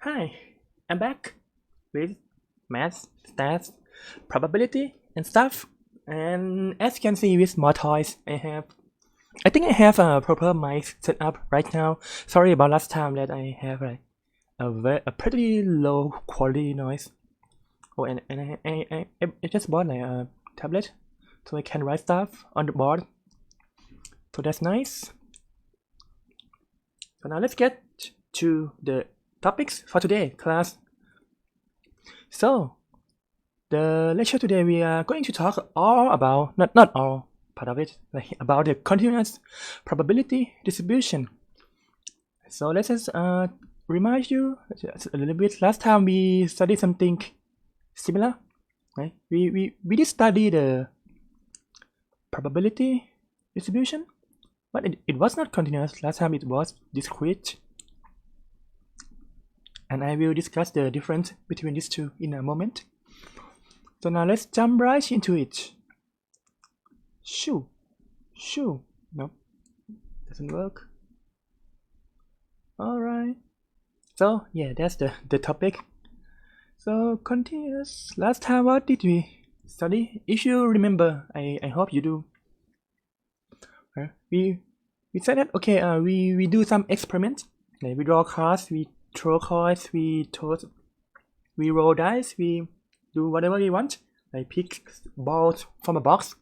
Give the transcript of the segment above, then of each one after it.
Hi, I'm back with math, stats, probability, and stuff. And as you can see with more toys, I think I have a proper mic set up right now. Sorry about last time that I have a pretty low quality noise. Oh, and I just bought a tablet so I can write stuff on the board. So that's nice. So now let's get to the topics for today, class. So the lecture today we are going to talk all about, not all part of it, about the continuous probability distribution. So let's just remind you a little bit. Last time we studied something similar, right? We did study the probability distribution, but it was not continuous. Last time it was discrete. And I will discuss the difference between these two in a moment. So now let's jump right into it. Shoo. No, doesn't work. Alright. So yeah, that's the topic. So continuous. Last time what did we study? If you remember, I hope you do. We said that okay, we do some experiments. We draw cards, we throw coins, we roll dice, we do whatever we want, like pick balls from a box,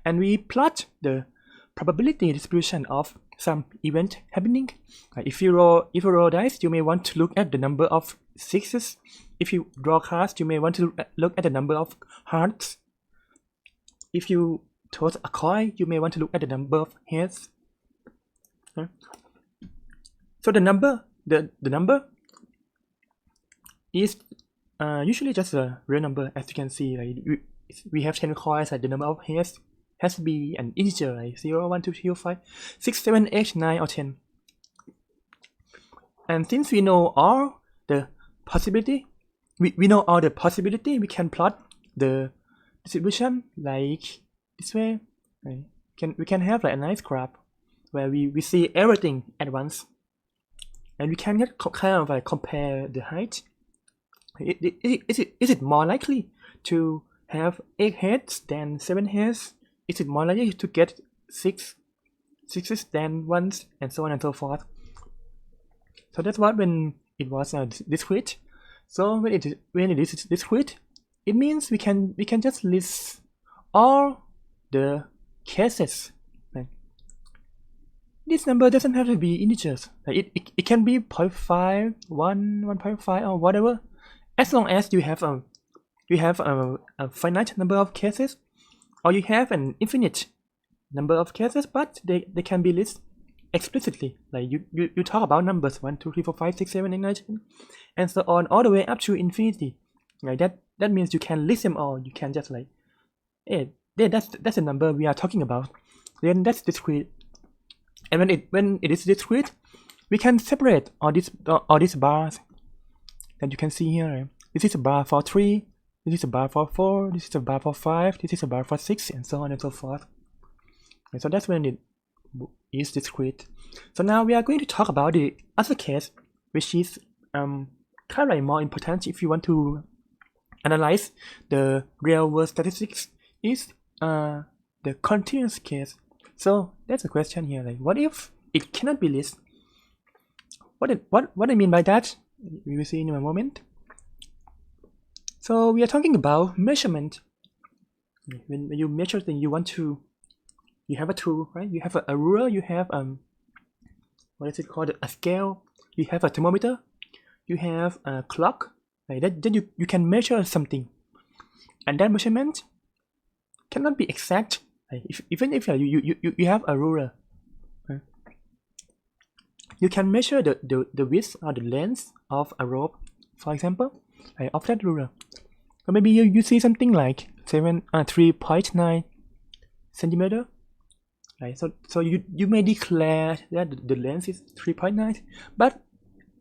and we plot the probability distribution of some event happening. If you roll dice, you may want to look at the number of sixes. If you draw cards, you may want to look at the number of hearts. If you toss a coin, you may want to look at the number of heads. So the number is usually just a real number. As you can see, like we have 10 coins, like the number of heads has to be an integer, like 0, 1, 2, 3, 4, 5, 6, 7, 8, 9, or 10. And since we know all the possibility, we can plot the distribution like this way. Right? We can have like a nice graph where we see everything at once. And we can get kind of like compare the height. Is it more likely to have 8 heads than 7 heads? Is it more likely to get 6 sixes than 1s, and so on and so forth? So that's what when it was discrete. So when it is discrete, it means we can just list all the cases. This number doesn't have to be integers. It can be 0.5, 1, 1.5, or whatever, as long as you have a finite number of cases, or you have an infinite number of cases, but they can be listed explicitly. Like you talk about numbers 1, 2, 3, 4, 5, 6, 7, 8, 9, 10, and so on, all the way up to infinity. Like that means you can list them all. You can just like, hey, that's the number we are talking about. Then that's discrete. And when it is discrete, we can separate all these bars that you can see here. Right? This is a bar for 3, this is a bar for 4, this is a bar for 5, this is a bar for 6, and so on and so forth. And so that's when it is discrete. So now we are going to talk about the other case, which is kind of like more important if you want to analyze the real world statistics, is the continuous case. So that's a question here, like what if it cannot be listed? What I mean by that, we will see in a moment. So we are talking about measurement. When you measure things, you have a tool, right? You have a ruler, you have what is it called? A scale. You have a thermometer. You have a clock. Like that, then you can measure something, and that measurement cannot be exact. Like even if you have a ruler, right? You can measure the width or the length of a rope, for example, like of that ruler. So maybe you see something like 3.9 centimeter. Right? So you may declare that the length is 3.9, but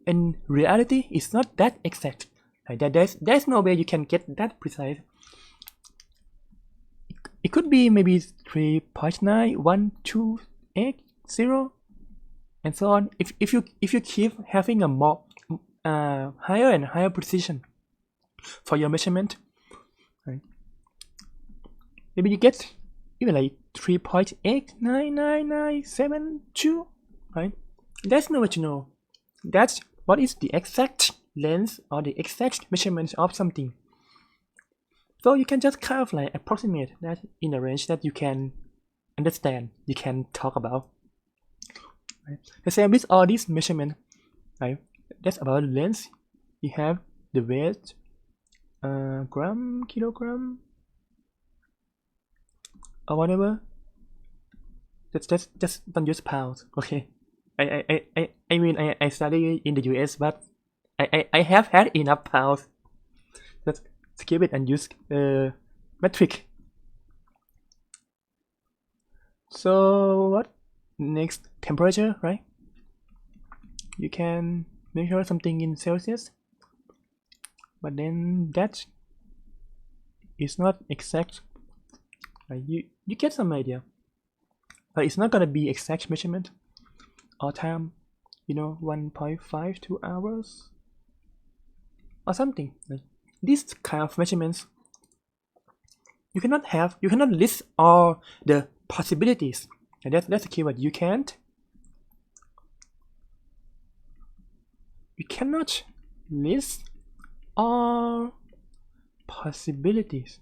in reality it's not that exact. Like there's no way you can get that precise. It could be maybe 3.9, 1, 2, 8, 0, and so on. If you keep having a higher and higher precision for your measurement. Right? Maybe you get even like 3.89997.2, right? That's not what you know. That's what is the exact length or the exact measurement of something. So you can just kind of like approximate that in a range that you can understand, you can talk about. Right? The same with all these measurements, right? That's about the length. You have the weight, gram, kilogram, or whatever. Just don't use pounds, okay? I mean I study in the US, but I have had enough pounds. Just skip it and use metric. So what next? Temperature, right? You can measure something in Celsius, but then that is not exact. Right? You get some idea, but it's not gonna be exact measurement all time. 1.52 hours or something. Like this kind of measurements, you cannot list all the possibilities. And that's the keyword. You cannot list all possibilities.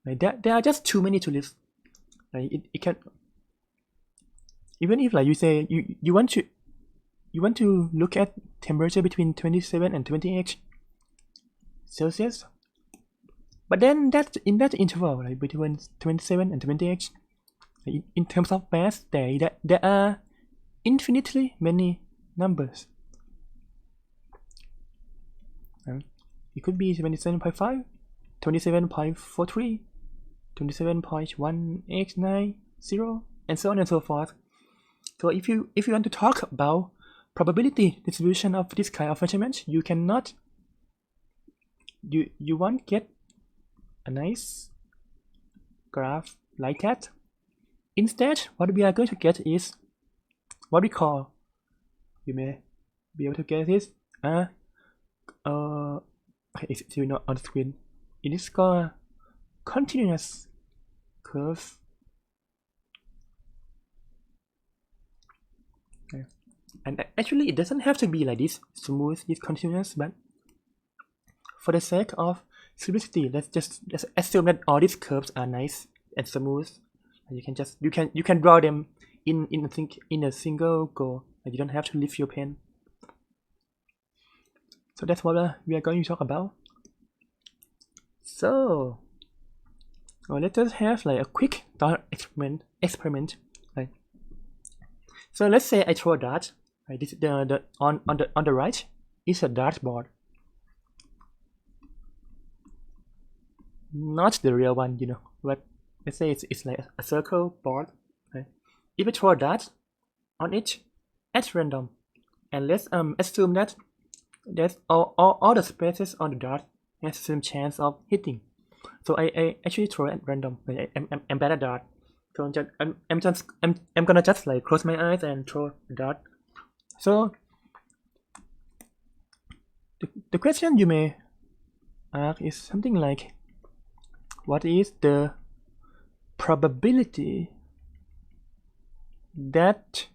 Like there are just too many to list. Like it can, even if like you say you want to look at temperature between 27 and 28 Celsius, but then that in that interval, like between 27 and 28, in terms of mass, there are infinitely many numbers. It could be 27.5, 27.43, 27.1890, and so on and so forth. So if you want to talk about probability distribution of this kind of measurement, you won't get a nice graph like that. Instead, what we are going to get is what we call, you may be able to get this it's still not on the screen. It is called continuous curve. Okay. And actually it doesn't have to be like this smooth, this continuous, but for the sake of simplicity, let's assume that all these curves are nice and smooth. And you can draw them in a single go. Like you don't have to lift your pen. So that's what we are going to talk about. So let's just have like a quick thought experiment. Right? So let's say I throw a dart. Right? This on the right is a dartboard, not the real one, but let's say it's like a circle board. Right? If I throw a dart on it at random, and let's assume that all the spaces on the dart has the same chance of hitting. So I actually throw it at random. I'm bad at dart, so I'm gonna just like close my eyes and throw the dart. So the question you may ask is something like, what is the probability that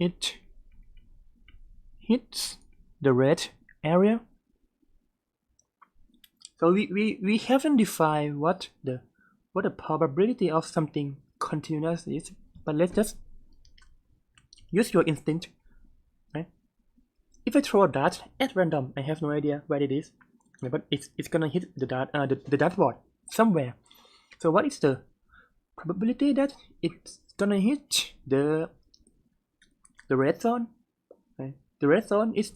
it hits the red area? So we haven't defined what the probability of something continuous is, but let's just use your instinct, right? If I throw a dart at random, I have no idea where it is, but it's gonna hit the dartboard somewhere. So what is the probability that it's gonna hit the red zone? Right? The red zone is,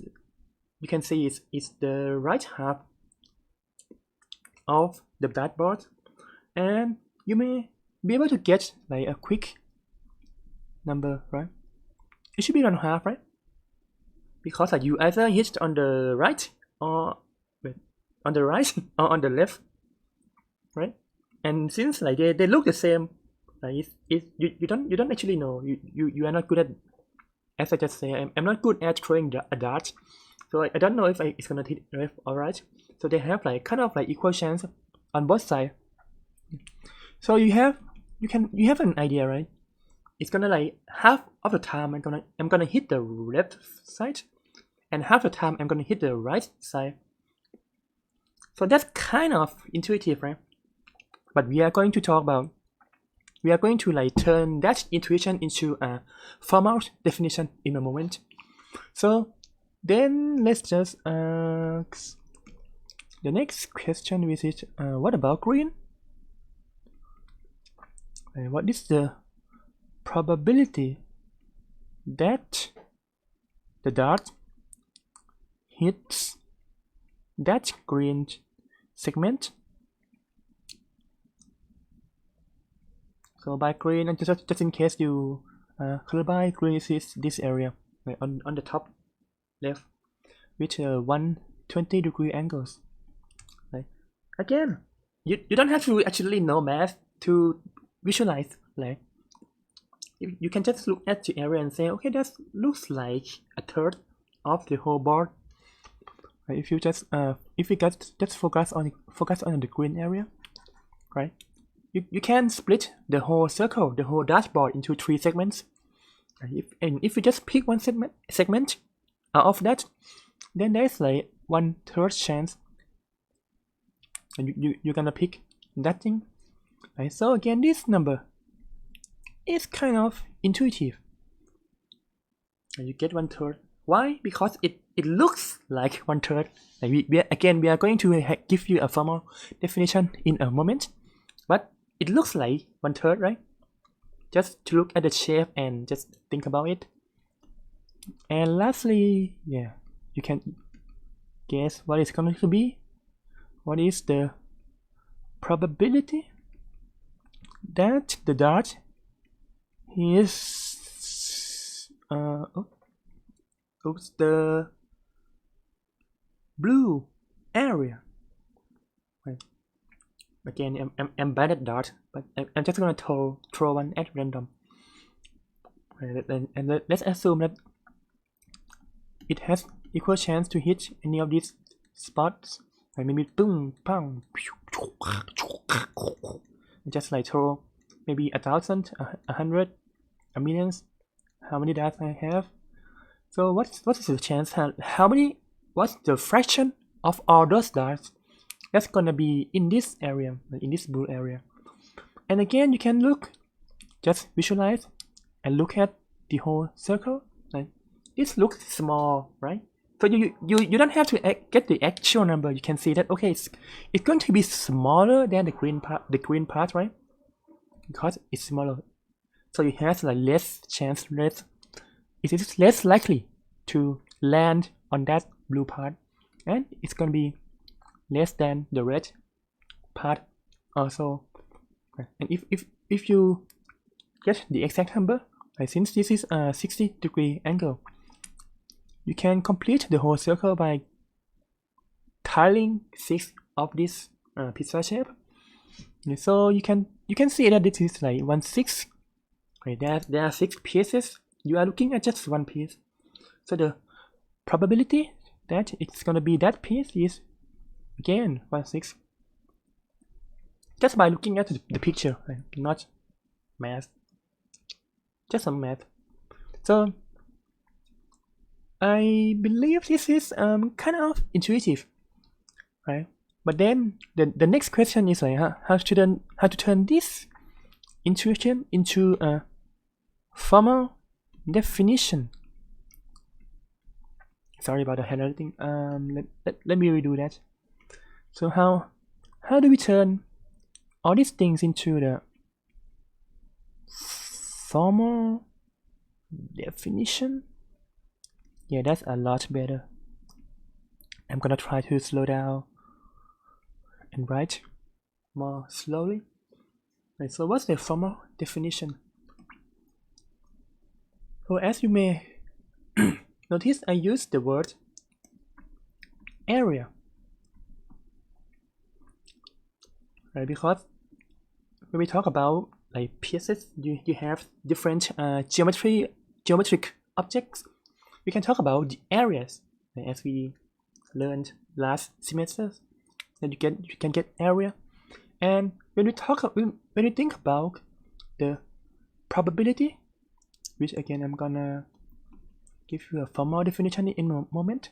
you can see it's the right half of the dartboard, and you may be able to get like a quick number, right? It should be around half, right? Because you either hit on the right or on the right or on the left, right? And since like they look the same, Like you don't actually know. You are not good at, as I just say, I'm not good at throwing a dart, so I don't know if it's gonna hit left or right. So they have like kind of like equal chance on both sides. So you have an idea, right? It's gonna like half of the time I'm gonna hit the left side, and half the time I'm gonna hit the right side. So that's kind of intuitive, right? But we are going to like turn that intuition into a formal definition in a moment. So then let's just ask the next question, which is what about green? What is the probability that the dart hits that green segment? So by green, and just in case you colorblind, green is this area, right, on the top left, with 120-degree angles. Right. Again, you don't have to actually know math to visualize. Like you can just look at the area and say, okay, that looks like a third of the whole board. Right. If you just focus on the green area, right? You can split the whole circle, the whole dashboard into 3 segments. If you just pick one segment out of that, then there's like 1/3 chance, and you're gonna pick that thing. Right? So again, this number is kind of intuitive. And you get 1/3. Why? Because it looks like 1/3. Like we are going to give you a formal definition in a moment, but it looks like 1/3, right? Just to look at the shape and just think about it. And lastly, yeah, you can guess what it's going to be. What is the probability that the dart is the blue area? Right. Again, I'm bad at dart, but I'm just gonna throw one at random. And let's assume that it has equal chance to hit any of these spots. Like maybe boom, bang, just like throw maybe 1,000, 100, a million. How many darts I have? So what is the chance? What's the fraction of all those darts that's gonna be in this area, in this blue area? And again, you can just visualize and look at the whole circle. Right? This looks small, right? So you don't have to get the actual number. You can see that, okay, it's going to be smaller than the green part, right? Because it's smaller, so it has like less chance, it is less likely to land on that blue part, and it's gonna be less than the red part also. And if you get the exact number, since this is a 60-degree angle, you can complete the whole circle by tiling 6 of this pizza shape. So you can see that this is like 1/6. Okay, there are 6 pieces. You are looking at just one piece. So the probability that it's gonna be that piece is again 1/6. Just by looking at the picture, not math. Just some math. So I believe this is kind of intuitive, right? But then the next question is like how to turn this intuition into a formal definition. Sorry about the handwriting. Let me redo that. So how do we turn all these things into the formal definition? Yeah, that's a lot better. I'm gonna try to slow down and write more slowly. Right, so what's the formal definition? So as you may notice, I use the word area, right? Because when we talk about like pieces, you have different geometric objects. We can talk about the areas, as we learned last semester. That you can get area. And when we think about the probability, which again I'm gonna give you a formal definition in a moment.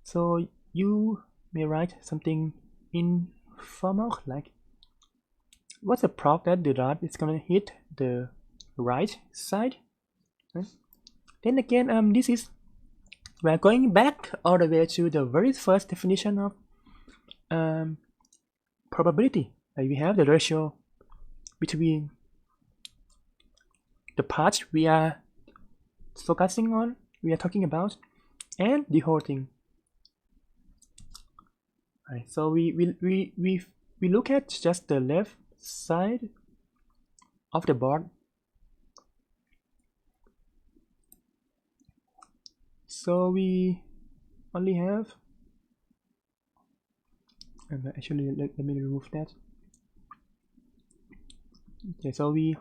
So you may write something informal like, what's the proof that the dot is gonna hit the right side? Then again, this is, we're going back all the way to the very first definition of probability. Like we have the ratio between the parts we are focusing on, we are talking about, and the whole thing. Right, so we look at just the left side of the board. So we only have, and actually let me remove that. Okay, so we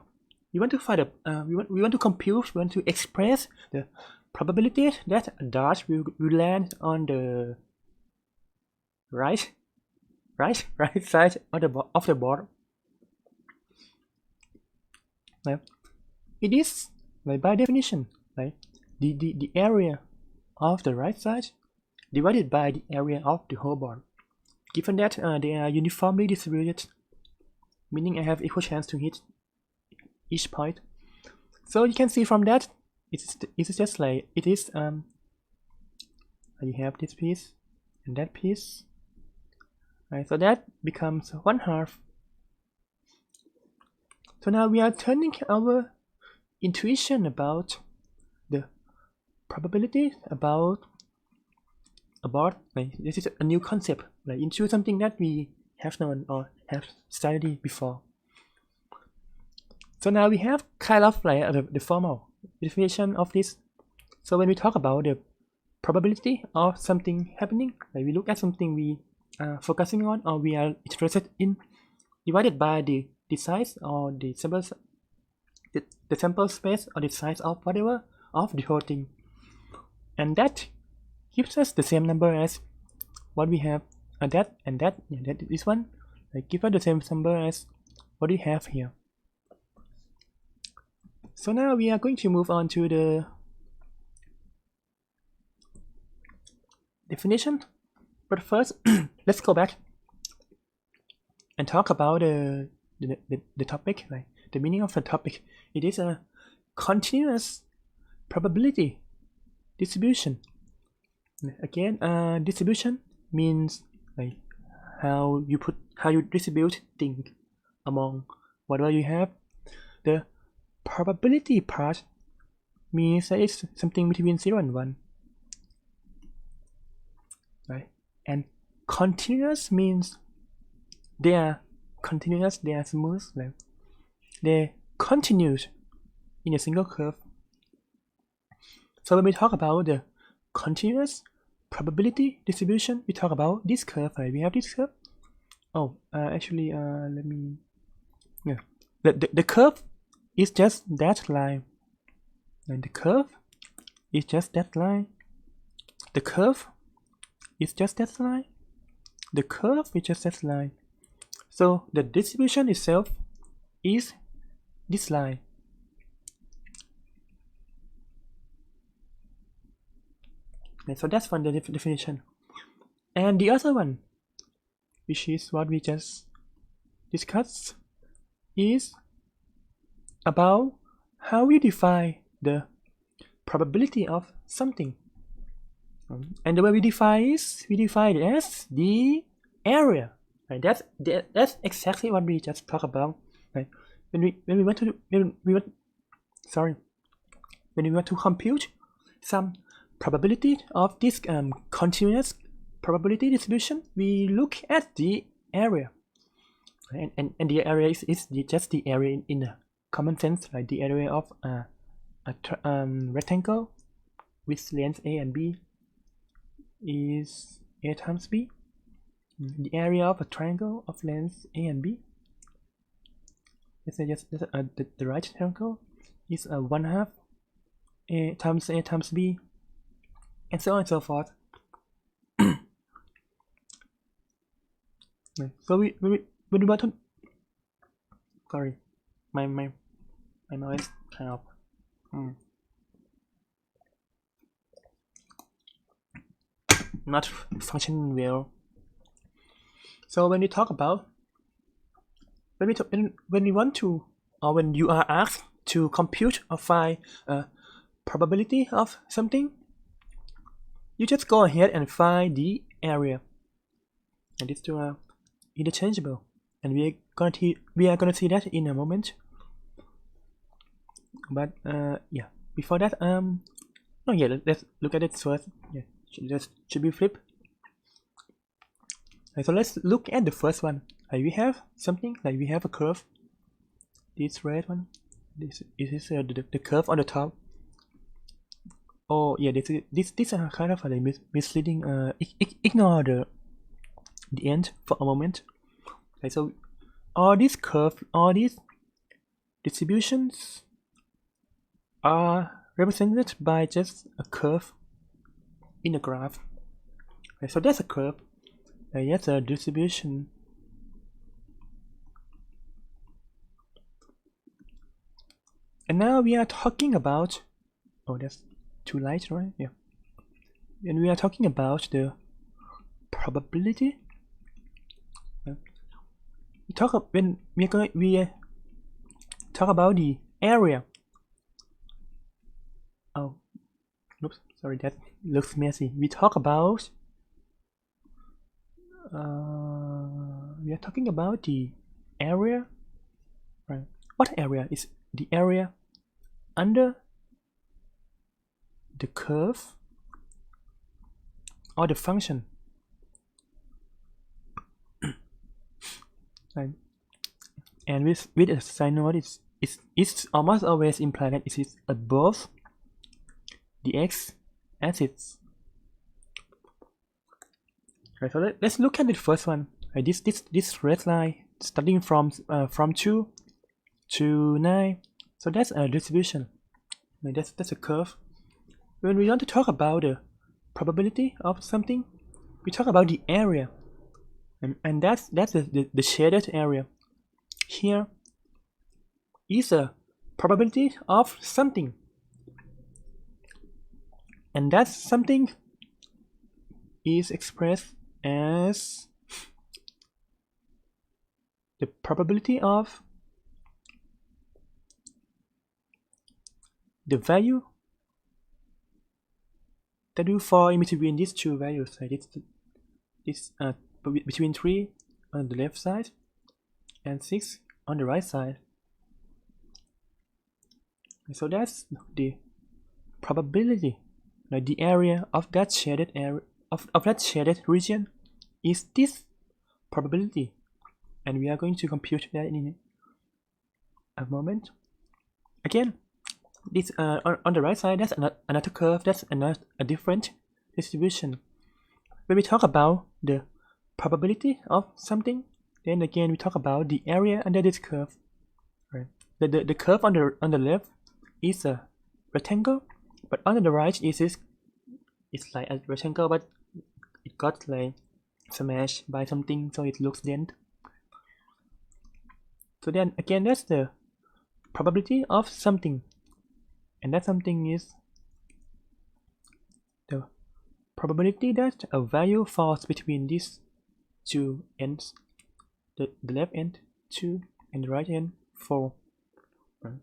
want to find we want to compute, we want to express the probability that a dot will land on the right side of the board. Now, it is, like, by definition, like the area of the right side divided by the area of the whole board. Given that they are uniformly distributed, meaning I have equal chance to hit each point. So you can see from that, it's just like it is. You have this piece and that piece. Right, so that becomes 1/2. So now we are turning our intuition about the probability about like, this is a new concept, like, into something that we have known or have studied before. So now we have kind of like the formal definition of this. So when we talk about the probability of something happening, like we look at something we are focusing on or we are interested in, divided by the size or the sample space or the size of whatever of the whole thing, and that gives us the same number as what we have, and that this one, like, give us the same number as what we have here. So now we are going to move on to the definition, but first let's go back and talk about the topic, like the meaning of the topic. It is a continuous probability distribution. Again, distribution means like how you distribute things among whatever you have. The probability part means that it's something between 0 and 1, right? And continuous means they are continuous, they are smooth, like they continued in a single curve. So when we talk about the continuous probability distribution, we talk about this curve, right? We have this curve. Oh, actually, let me, yeah, the curve is just that line, and the curve is just that line. The curve is just that line. The curve is just that line. So the distribution itself is this line. And so that's one, the definition. And the other one, which is what we just discussed, is about how we define the probability of something. And the way we define it as the area. Right? That's exactly what we just talked about. Right? When we want to compute some probability of this continuous probability distribution, we look at the area, and the area is just the area in a common sense, like the area of a rectangle with length a and b is a times b. The area of a triangle of length a and b let's say just the right triangle is 1/2 a times b, and so on and so forth. So when we want to, sorry, my mouse kind of not functioning well. So when we talk about when we want to, or when you are asked to compute or find a probability of something, you just go ahead and find the area, and these two are interchangeable, and we are gonna see that in a moment. But yeah, before that, oh yeah, let's look at it first. Yeah, should be flip. So let's look at the first one. We have something like we have a curve. This red one, this is the curve on the top. Oh yeah, this is kind of a misleading. Ignore the end for a moment. Okay, so all these curves, all these distributions are represented by just a curve in a graph. Okay, so that's a curve. That's a distribution. And now we are talking about, oh, that's too light, right? Yeah. And we are talking about the probability. We talk about the area. Oh, oops, sorry, that looks messy. We talk about we are talking about the area, right? What area is the area under the curve or the function? Right. And with a side note, it's almost always implied that it is above the x-axis. Right, so let's look at the first one. Right, this red line starting from 2 to 9. So that's a distribution. Right, that's a curve. When we want to talk about the probability of something, we talk about the area, and that's the shaded area. Here is a probability of something, and that something is expressed as the probability of the value that will fall in between these two values. Right? It's between 3 on the left side and 6 on the right side. So that's the probability. Like the area of that shaded area of that shaded region is this probability, and we are going to compute that in a moment. Again, this on the right side, that's another curve. That's a different distribution. When we talk about the probability of something, then again we talk about the area under this curve. Right. The curve on the left is a rectangle, but on the right it's like a rectangle, but it got like smashed by something, so it looks dent. So then again, that's the probability of something, and that something is the probability that a value falls between these two ends, the left end 2 and the right end 4. Right.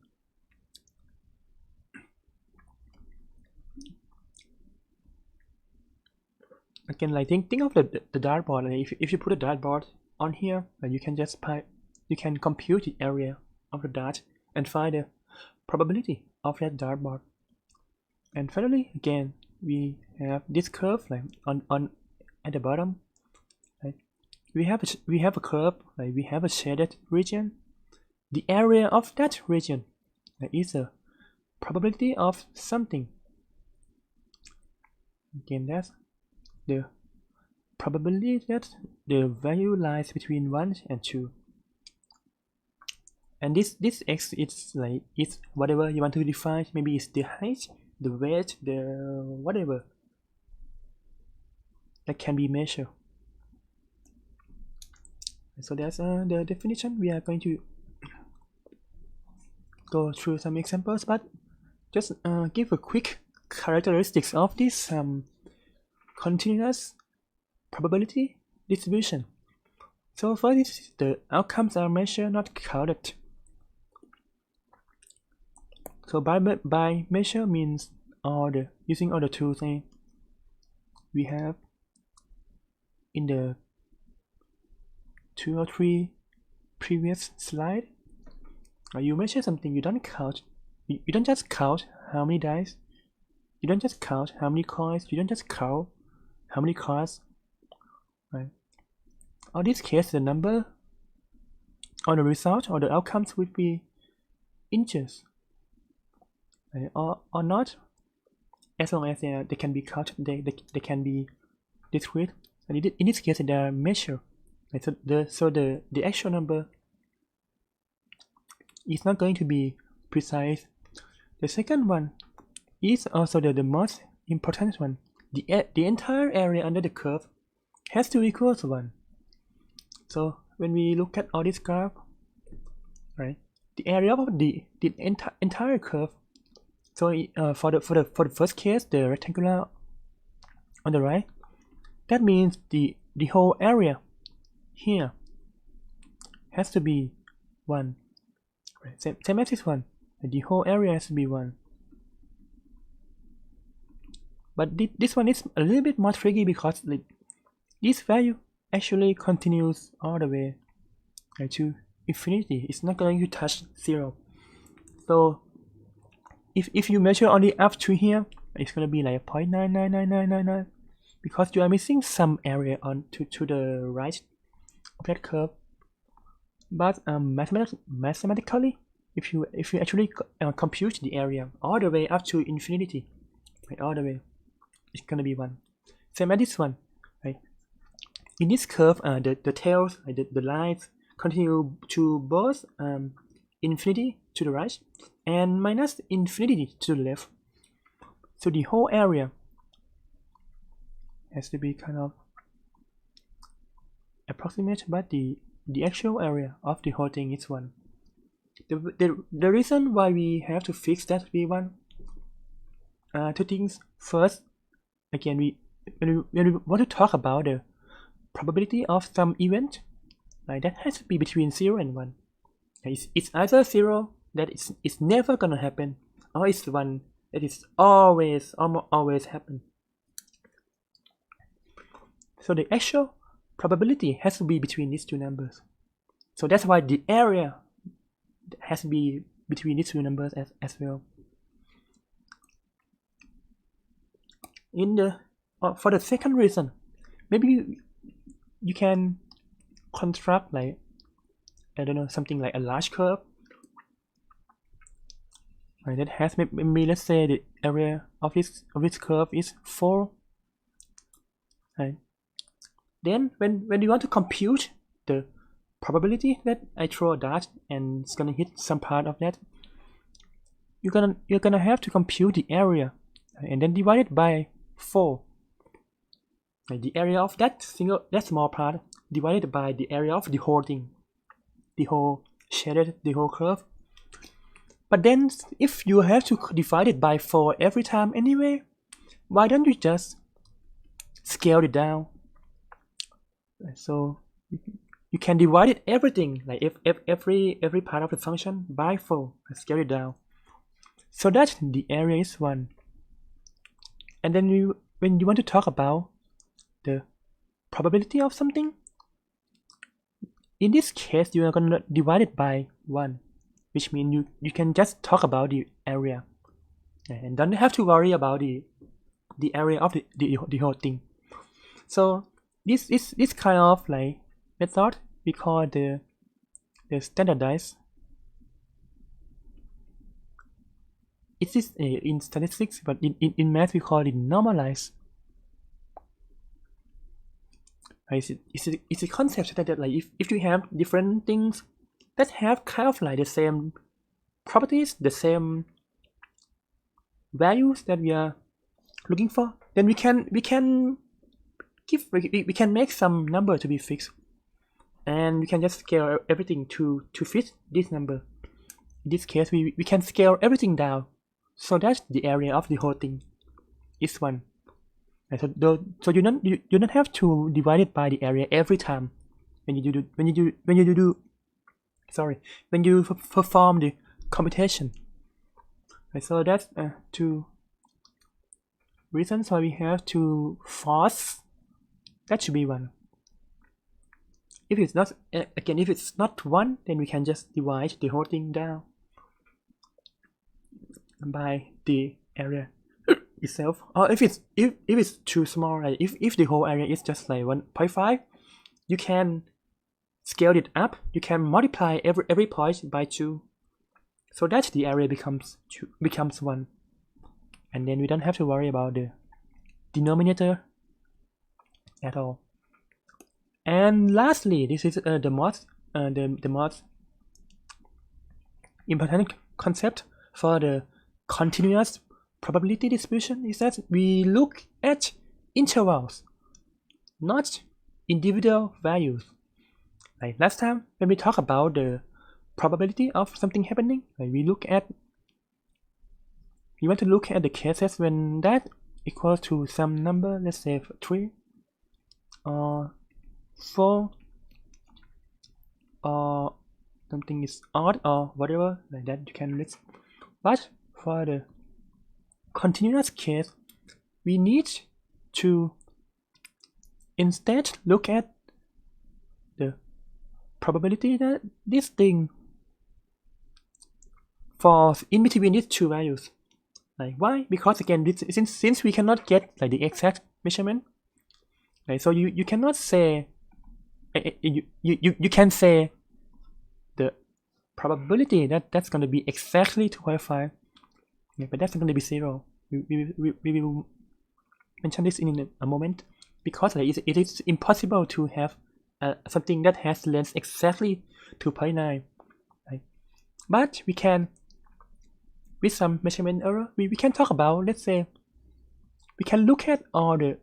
Again, like think of the dartboard. Like if you put a dartboard on here, you can just compute the area of the dart and find the probability of that dartboard. And finally, again, we have this curve like on at the bottom. Right? We have a curve. Like we have a shaded region. The area of that region is a probability of something. Again, that's the probability that the value lies between 1 and 2. and this x is like it's whatever you want to define. Maybe it's the height, the weight, the whatever that can be measured. So that's the definition. We are going to go through some examples, but just give a quick characteristics of this continuous probability distribution. So for this, the outcomes are measured, not counted. So by measure means using all the tools we have in the 2 or 3 previous slide. You measure something, you don't count. You don't just count how many dice. You don't just count how many coins. You don't just count how many cards. Right. In this case, the number or the result or the outcomes would be integers, right? or not, as long as they can be counted. They can be discrete. And in this case, they are measured. Right? So the actual number is not going to be precise. The second one is also the most important one. The entire area under the curve has to equal to 1. So when we look at all this graph, right, the area of the entire curve. So for the first case, the rectangular on the right, that means the whole area here has to be 1. Right? Same as this one. The whole area has to be 1. But this one is a little bit more tricky because this value actually continues all the way to infinity. It's not going to touch 0. So if you measure only up to here, it's going to be like 0.99999 because you are missing some area on to the right of that curve. But mathematically, if you actually compute the area all the way up to infinity, right, all the way, it's gonna be 1. Same as this one, right? In this curve, the tails, the lines continue to both infinity to the right and minus infinity to the left. So the whole area has to be kind of approximate, but the actual area of the whole thing is 1. The reason why we have to fix that to be 1, 2 things. First, again, when we want to talk about the probability of some event, right, that has to be between 0 and 1. It's either 0 that it's never gonna happen, or it's 1 that is almost always happen. So the actual probability has to be between these two numbers. So that's why the area has to be between these two numbers as well. For the second reason, maybe you can construct like, I don't know, something like a large curve, right, that has maybe, let's say the area of this curve is 4, right? Then when you want to compute the probability that I throw a dart and it's gonna hit some part of that, you're gonna have to compute the area, right, and then divide it by 4. Like the area of that small part divided by the area of the whole thing, the whole shaded, the whole curve. But then if you have to divide it by 4 every time anyway, why don't you just scale it down? So you can divide it everything, like if every part of the function by 4, scale it down, so that the area is 1. And then when you want to talk about the probability of something, in this case you are gonna divide it by 1, which means you can just talk about the area and don't have to worry about the area of the whole thing. So this kind of like method we call the standardized. It is in statistics, but in math we call it normalized. It's a concept that like if you have different things that have kind of like the same properties, the same values that we are looking for, then we can make some number to be fixed, and we can just scale everything to fit this number. In this case, we can scale everything down so that the area of the whole thing is 1. So you don't have to divide it by the area every time when you perform the computation. So that's 2 reasons why we have to force that should be 1. If it's not, again, if it's not 1, then we can just divide the whole thing down by the area itself. Or if it's too small, right? If the whole area is just like 1.5, you can scale it up. You can multiply every point by 2, so that the area becomes 1, and then we don't have to worry about the denominator at all. And lastly, this is the most important concept for the continuous probability distribution is that we look at intervals, not individual values. Like last time when we talk about the probability of something happening, like we want to look at the cases when that equals to some number, let's say 3 or 4 or something is odd or whatever like that, you can list. But for the continuous case, we need to instead look at the probability that this thing falls in between these 2 values. Like why? Because again, since we cannot get like the exact measurement, right? So you cannot say you can say the probability that's going to be exactly 2.5, but that's not going to be 0. We will mention this in a moment, because it is impossible to have something that has length exactly 2.9, right? But we can, with some measurement error, we can talk about, let's say, we can look at all the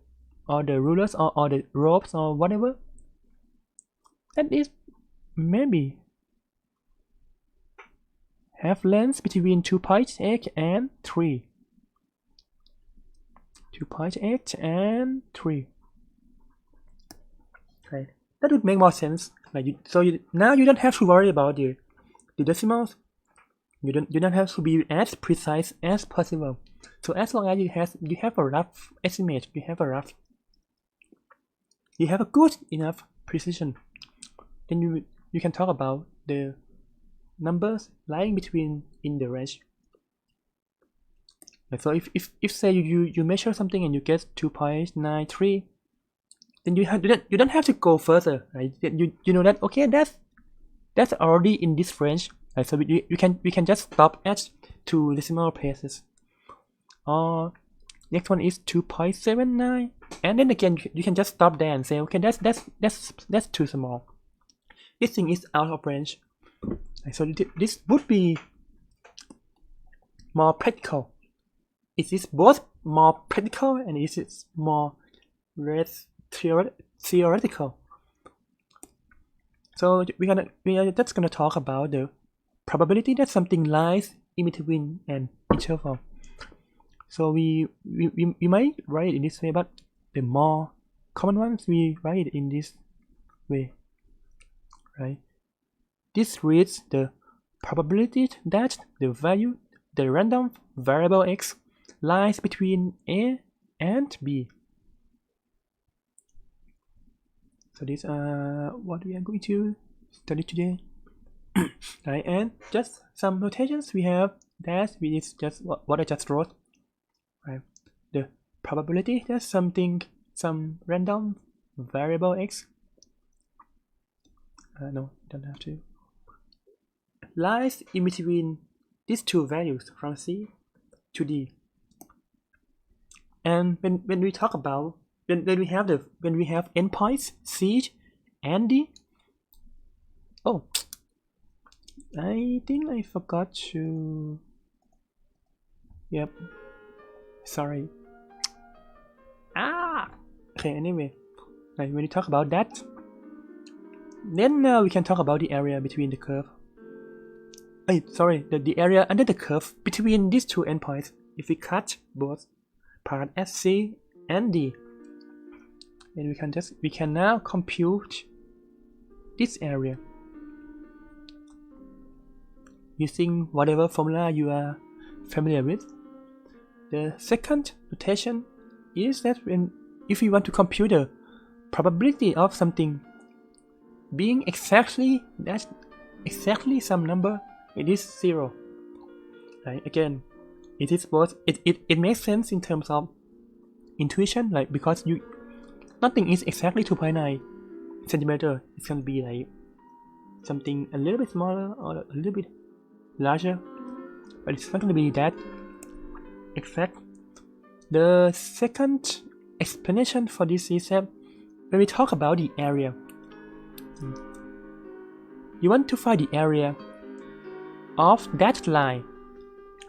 rulers or all the ropes or whatever that is maybe have length between 2.8 and 3. 2.8 and 3. Right. That would make more sense. Like now you don't have to worry about the decimals. You don't have to be as precise as possible. So as long as you have a rough estimate, you have a good enough precision, then you can talk about the numbers lying between in the range. So if say you measure something and you get 2.93, then you don't have to go further, right? You know that okay, that's already in this range, right? So we can just stop at 2 decimal places. Next one is 2.79, and then again you can just stop there and say okay, that's too small. This thing is out of range. So this would be more practical. It is both more practical and it is more theoretical. So we are just gonna talk about the probability that something lies in between an interval. So we might write it in this way, but the more common ones we write it in this way, right? This reads the probability that the random variable x lies between A and B. So this what we are going to study today. Right, and just some notations we have that is just what I just wrote. Right, the probability that some random variable x no, don't have to, lies in between these 2 values from C to D. And when we talk about when we have endpoints C and D, I think I forgot to. Yep. Sorry. Okay, anyway. Like when we talk about that, then we can talk about the area between the curve. Sorry, the area under the curve between these two endpoints. If we cut both part as C and D, then we can now compute this area using whatever formula you are familiar with. The second notation is that if we want to compute the probability of something being exactly some number, it is 0. Right? Again, it is both. It makes sense in terms of intuition, like because nothing is exactly 2.9 centimeter. It's gonna be like something a little bit smaller or a little bit larger, but it's not gonna be that exact. The second explanation for this is that when we talk about the area, you want to find the area of that line.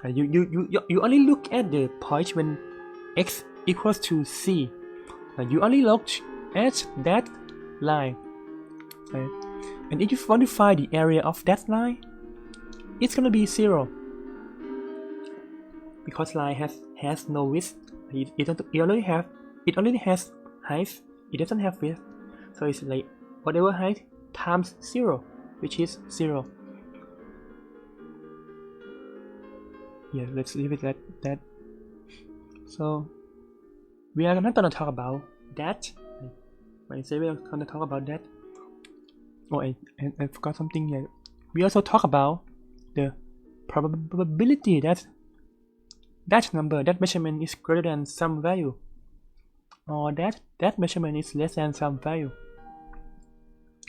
You only look at the point when x equals to c. You only look at that line. And if you want to find the area of that line, it's gonna be 0. Because line has no width. It only has height. It doesn't have width. So it's like whatever height times 0, which is 0. Yeah, let's leave it at that. So we are not gonna talk about that. When I say we are gonna talk about that, oh, I forgot something here. We also talk about the probability that measurement is greater than some value, or that measurement is less than some value.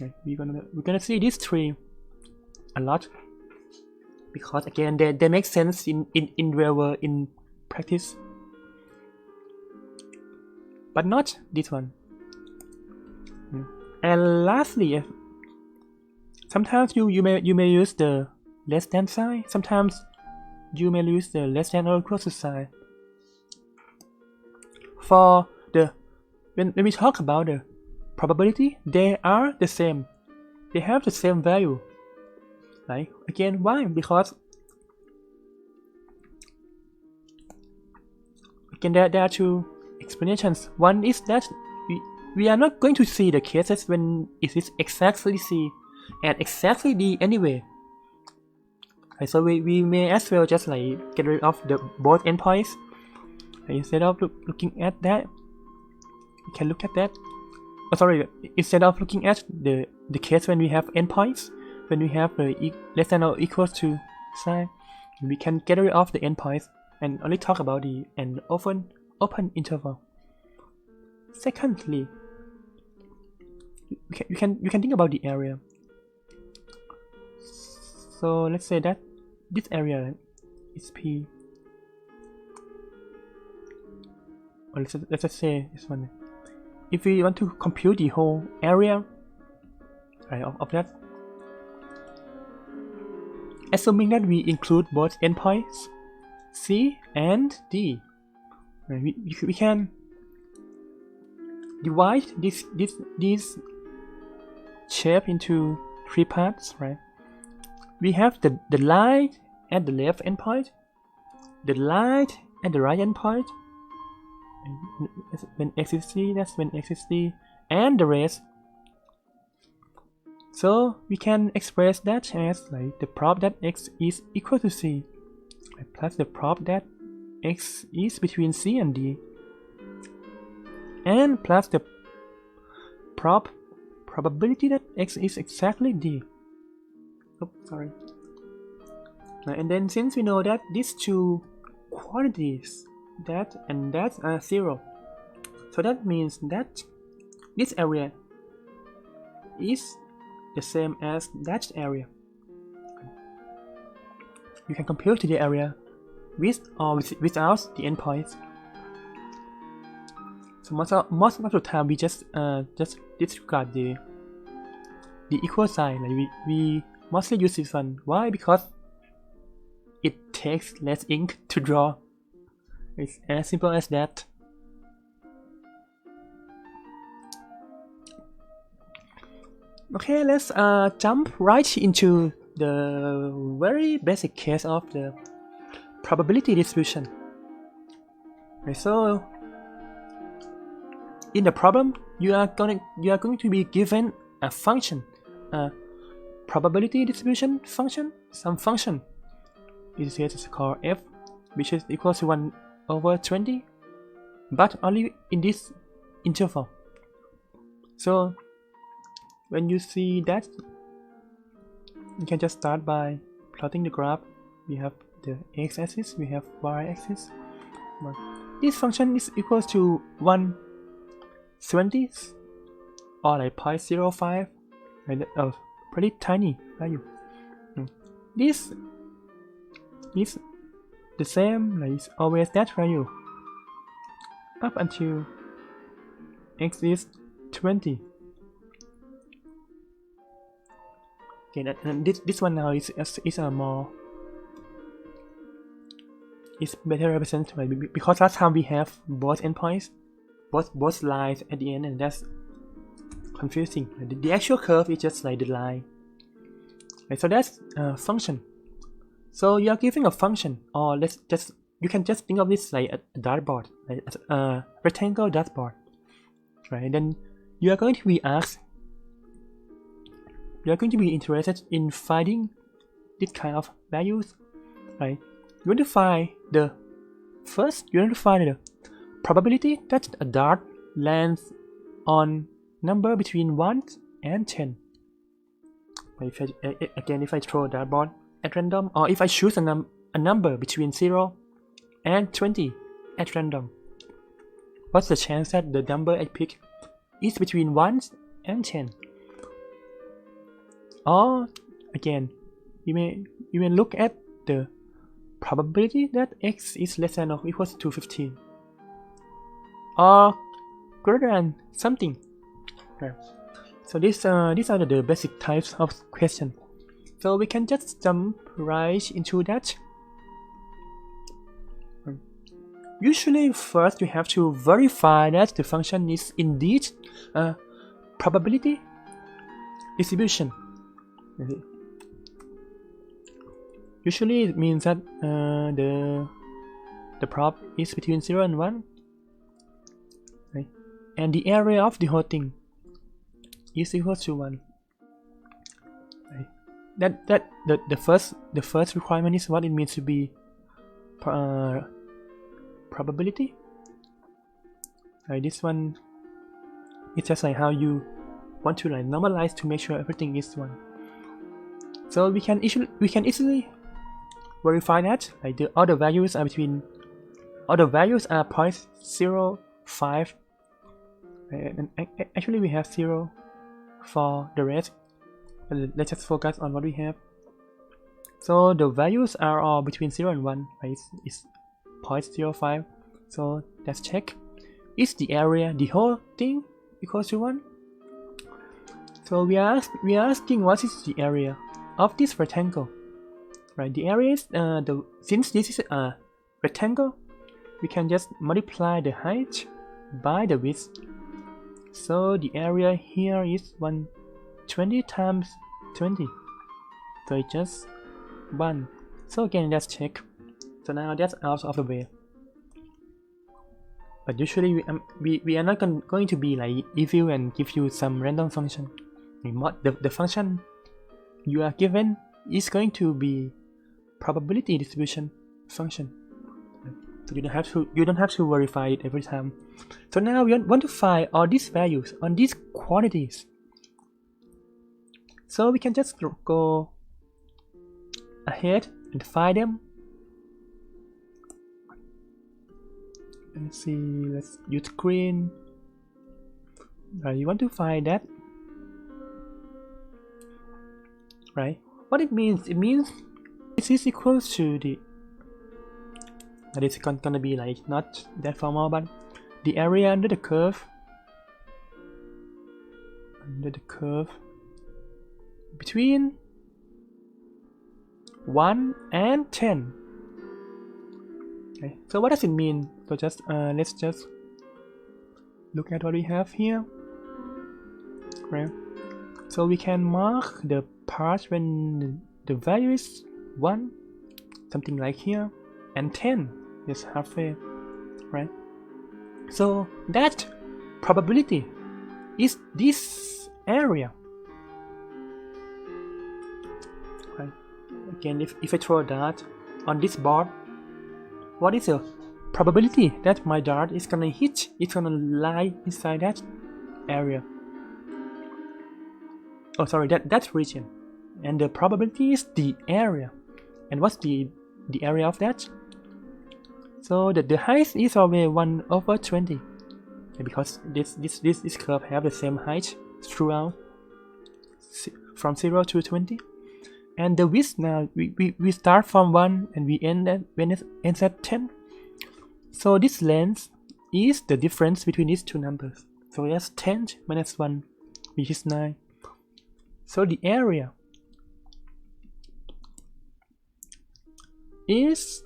Okay, we're gonna see these three a lot, because again they make sense in real world, in practice, but not this one. And lastly, sometimes you may use the less than sign. Sometimes you may use the less than or equal to sign. For when we talk about the probability, they are the same. They have the same value. Right? Again, why? Because again there are two explanations. One is that we are not going to see the cases when it is exactly C and exactly D anyway. Okay, so we may as well just like get rid of the both endpoints. Okay, instead of looking at that, we can look at that. Oh, sorry. Instead of looking at the case when we have endpoints, when we have the less than or equal to sign, we can get rid of the endpoints and only talk about an open interval. Secondly, you can think about the area. So let's say that this area is P. Or let's just say this one. If we want to compute the whole area, right, of that, assuming that we include both endpoints C and D, right, we can divide this shape into three parts, right? We have the line at the left endpoint, the line at the right endpoint, when x is c, that's when x is c, and the rest. So we can express that as like the prop that x is equal to c, plus the prop that x is between c and d, and plus the probability that x is exactly d. Sorry. And then since we know that these two quantities, that and that, are 0, so that means that this area is the same as that area. You can compute the area with or without the endpoints. So most of the time we just disregard the equal sign. Like we mostly use this one. Why? Because it takes less ink to draw. It's as simple as that. Okay, let's jump right into the very basic case of the probability distribution. Okay, so in the problem, you are going to be given a function, a probability distribution function, some function. This is called f, which is equal to 1/20, but only in this interval. So when you see that, you can just start by plotting the graph. We have the x-axis, we have y-axis. This function is equal to 1/20 or like 0.05, right? A pretty tiny value. This is the same, like it's always that value up until x is 20. Okay, and this one now is a more, it's better represented because last time we have both endpoints, both lines at the end, and that's confusing. The actual curve is just like the line. Okay, so that's a function. So you are giving a function, or you can just think of this like a dartboard, like a rectangle dartboard, right? Then you are going to be asked. You are going to be interested in finding this kind of values, right? You want to find the probability that a dart lands on number between 1 and 10. If I throw a dartboard at random, or if I choose a number between 0 and 20 at random, what's the chance that the number I pick is between 1 and 10? Or again, you may look at the probability that x is less than or equals to 15 or greater than something. Okay. So these are the basic types of question. So we can just jump right into that. Usually first you have to verify that the function is indeed a probability distribution. Usually it means that the prob is between 0 and 1, right? And the area of the whole thing is equal to 1. Right? The first requirement is what it means to be probability. Right? This one is just like how you want to like normalize to make sure everything is 1. So we can easily verify that, like all the values are 0.05, and actually we have 0 for the rest, but let's just focus on what we have. So the values are all between 0 and 1, right? It's 0.05. So let's check, is the area, the whole thing, equals to 1? So we are asking what is the area of this rectangle, right? The area is since this is a rectangle, we can just multiply the height by the width. So the area here is 120 times 20, so it's just 1. So again, let's check. So now that's out of the way. But usually we are not going to be like evil and give you some random function. The function you are given is going to be probability distribution function. So you don't have to verify it every time. So now we want to find all these values on these quantities. So we can just go ahead and find them. Let's see, let's use green. You want to find that, right? What it means? It means this is equal to the, that is gonna be like not that formal, but the area under the curve, between 1 and 10. Okay, so what does it mean? So just let's just look at what we have here. Right. So we can mark the part when the value is 1, something like here, and 10 is halfway, right? So that probability is this area. Right. Again, if I throw a dart on this board, what is the probability that my dart is gonna hit? It's gonna lie inside that area. Oh, sorry, that region. And the probability is the area. And what's the area of that? So the height is always 1/20. Okay, because this curve have the same height throughout from 0 to 20. And the width now we start from 1 and we end at when it ends at 10. So this length is the difference between these two numbers. So that's 10 minus 1, which is 9. So the area is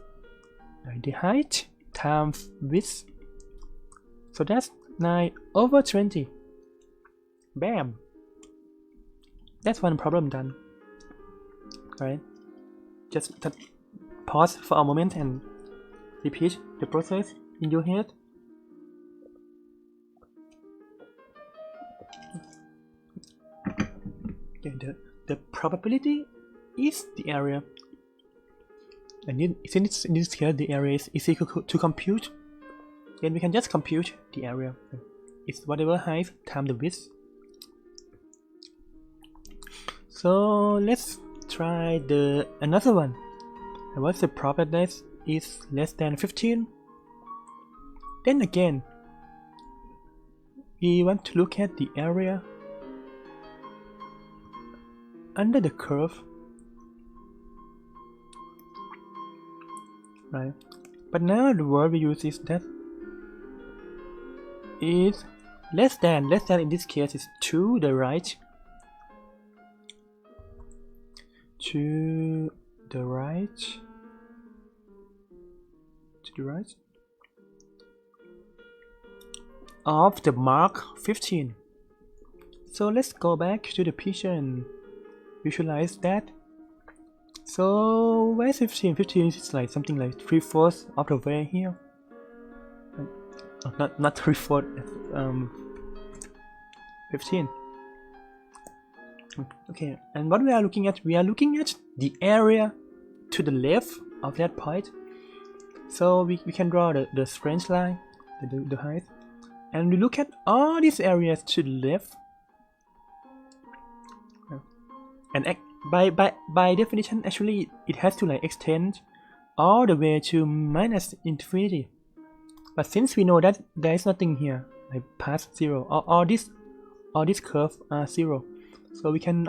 the height times width. So that's 9/20. Bam! That's one problem done. Alright, just pause for a moment and repeat the process in your head. Okay, the probability is the area, and since in this case the area is equal to compute, then we can just compute the area. It's whatever height times the width. So let's try another one. And what's the probability is less than 15? Then again, we want to look at the area under the curve, right? But now the word we use is that is less than in this case is to the right, of the mark 15. So let's go back to the picture and visualize that. So where's 15? 15 is like something like 3/4 of the way here. Not 3/4. 15. Okay, and what we are looking at? We are looking at the area to the left of that point. So we can draw the strange line, the height, and we look at all these areas to the left. And by definition, actually, it has to like extend all the way to minus infinity. But since we know that there is nothing here, like past 0, all these curves are 0, so we can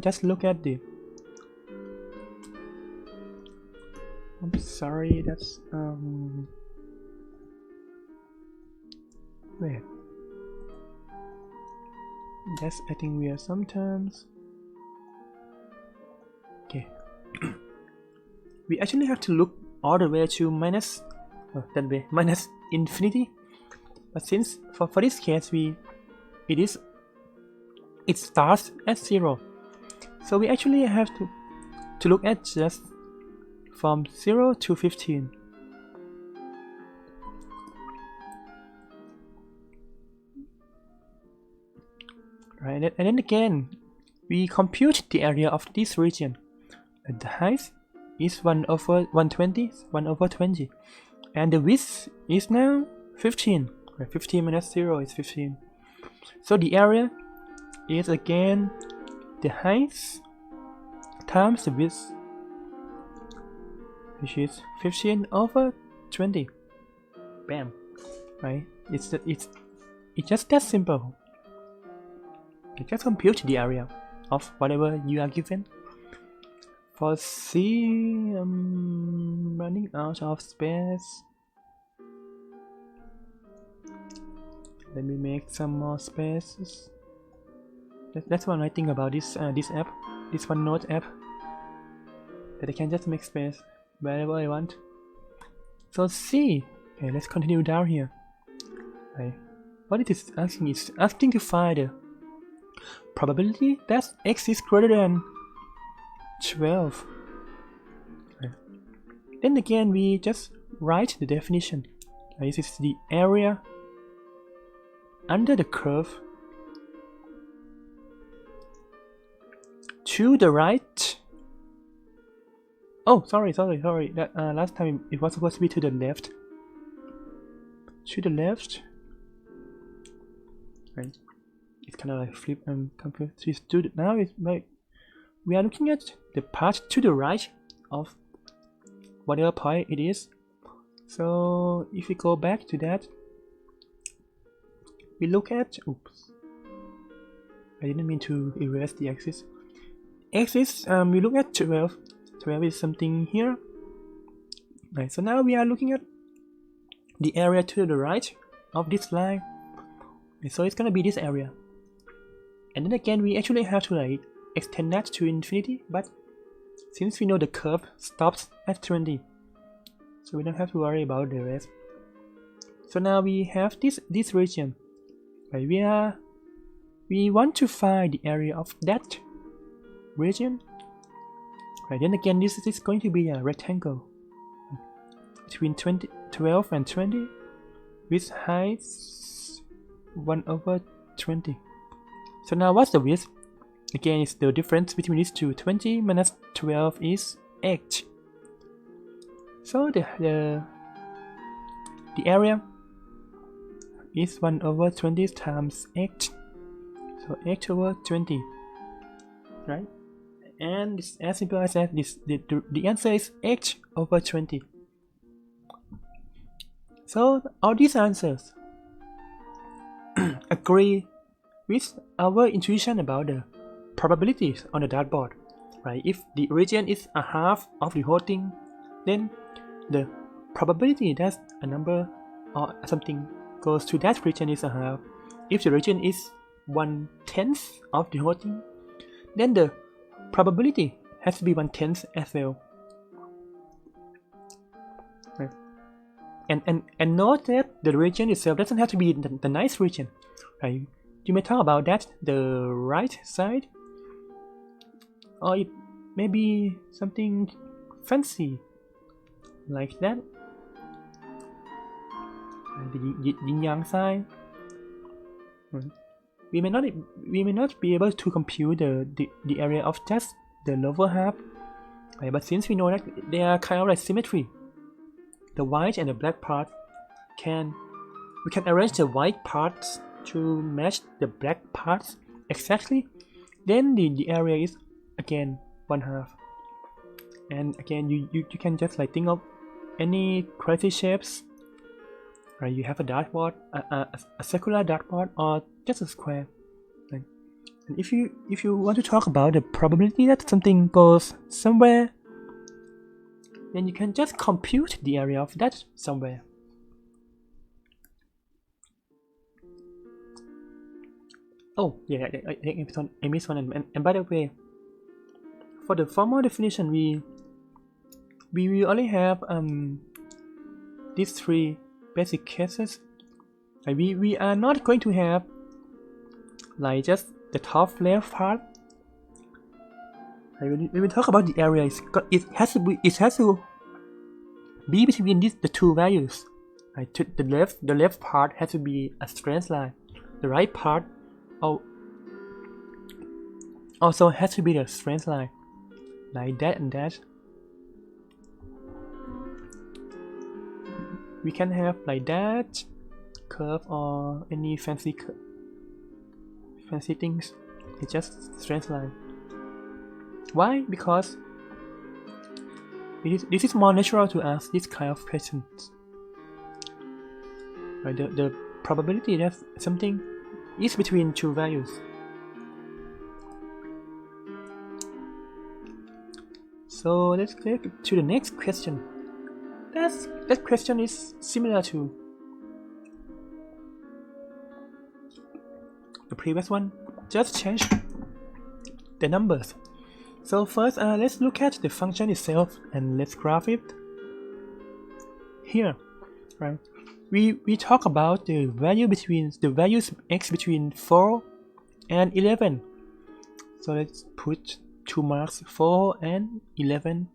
just look at the. I'm sorry, that's wait. That's I think we are sometimes. Okay. We actually have to look all the way to minus that way, minus infinity. But since for this case it starts at 0, so we actually have to look at just from 0 to 15. Right, and then again we compute the area of this region. And the height is 1/20, and the width is now 15. 15 minus 0 is 15. So the area is again the height times the width, which is 15/20. Bam! Right? It's just that simple. You just compute the area of whatever you are given. For C, I'm running out of space. Let me make some more spaces. That's one I think about this app, this OneNote app. but I can just make space wherever I want. So C. Okay, let's continue down here. Okay. What it is asking is asking to find the probability that x is greater than 12. Okay. Then again, we just write the definition. Okay, this is the area under the curve to the right. Oh, sorry. That last time it was supposed to be to the left. To the left. Right. It's kind of like flip and confused. So now it's like we are looking at the part to the right of whatever point it is. So if we go back to that, we look at. Oops. I didn't mean to erase the axis. Axis. We look at 12. 12 is something here. Right. So now we are looking at the area to the right of this line. So it's gonna be this area, and then again we actually have to like extend that to infinity, but since we know the curve stops at 20, so we don't have to worry about the rest. So now we have this region. Right, we want to find the area of that region. Right, then again this is going to be a rectangle between 12 and 20 with heights 1/20. So now what's the width? Again, it's the difference between these two. 20 minus 12 is 8. So the area is 1/20 times 8. So 8/20. Right? And it's as simple as that. The answer is 8/20. So all these answers agree with our intuition about the probabilities on the dartboard, right? If the region is a half of the whole thing, then the probability that a number or something goes to that region is a half. If the region is 1/10 of the whole thing, then the probability has to be 1/10 as well. Right. And note that the region itself doesn't have to be the nice region. Right? You may talk about that the right side, or it may be something fancy like that. The yin-yang side. We may not be able to compute the area of just the lower half, right? But since we know that they are kind of like symmetry, the white and the black part we can arrange the white parts to match the black parts exactly. Then the area is again 1/2. And again, you can just like think of any crazy shapes. Right? You have a dartboard, a circular dartboard, or just a square. Right? And if you want to talk about the probability that something goes somewhere, then you can just compute the area of that somewhere. Oh yeah, I missed one. And by the way, for the formal definition, we only have these 3 basic cases. Like we are not going to have like just the top left part. Like when we talk about the area, it has to be between the 2 values. Like the left part has to be a straight line. The right part also has to be a straight line, like that and that. We can have like that curve or any fancy things. It's just straight line. Why? Because this is more natural to ask this kind of questions. Right? The probability that something is between 2 values. So let's go to the next question. That question is similar to the previous one. Just change the numbers. So first, let's look at the function itself and let's graph it. Here, right? We talk about the values x between 4 and 11. So let's put 2 marks, 4 and 11.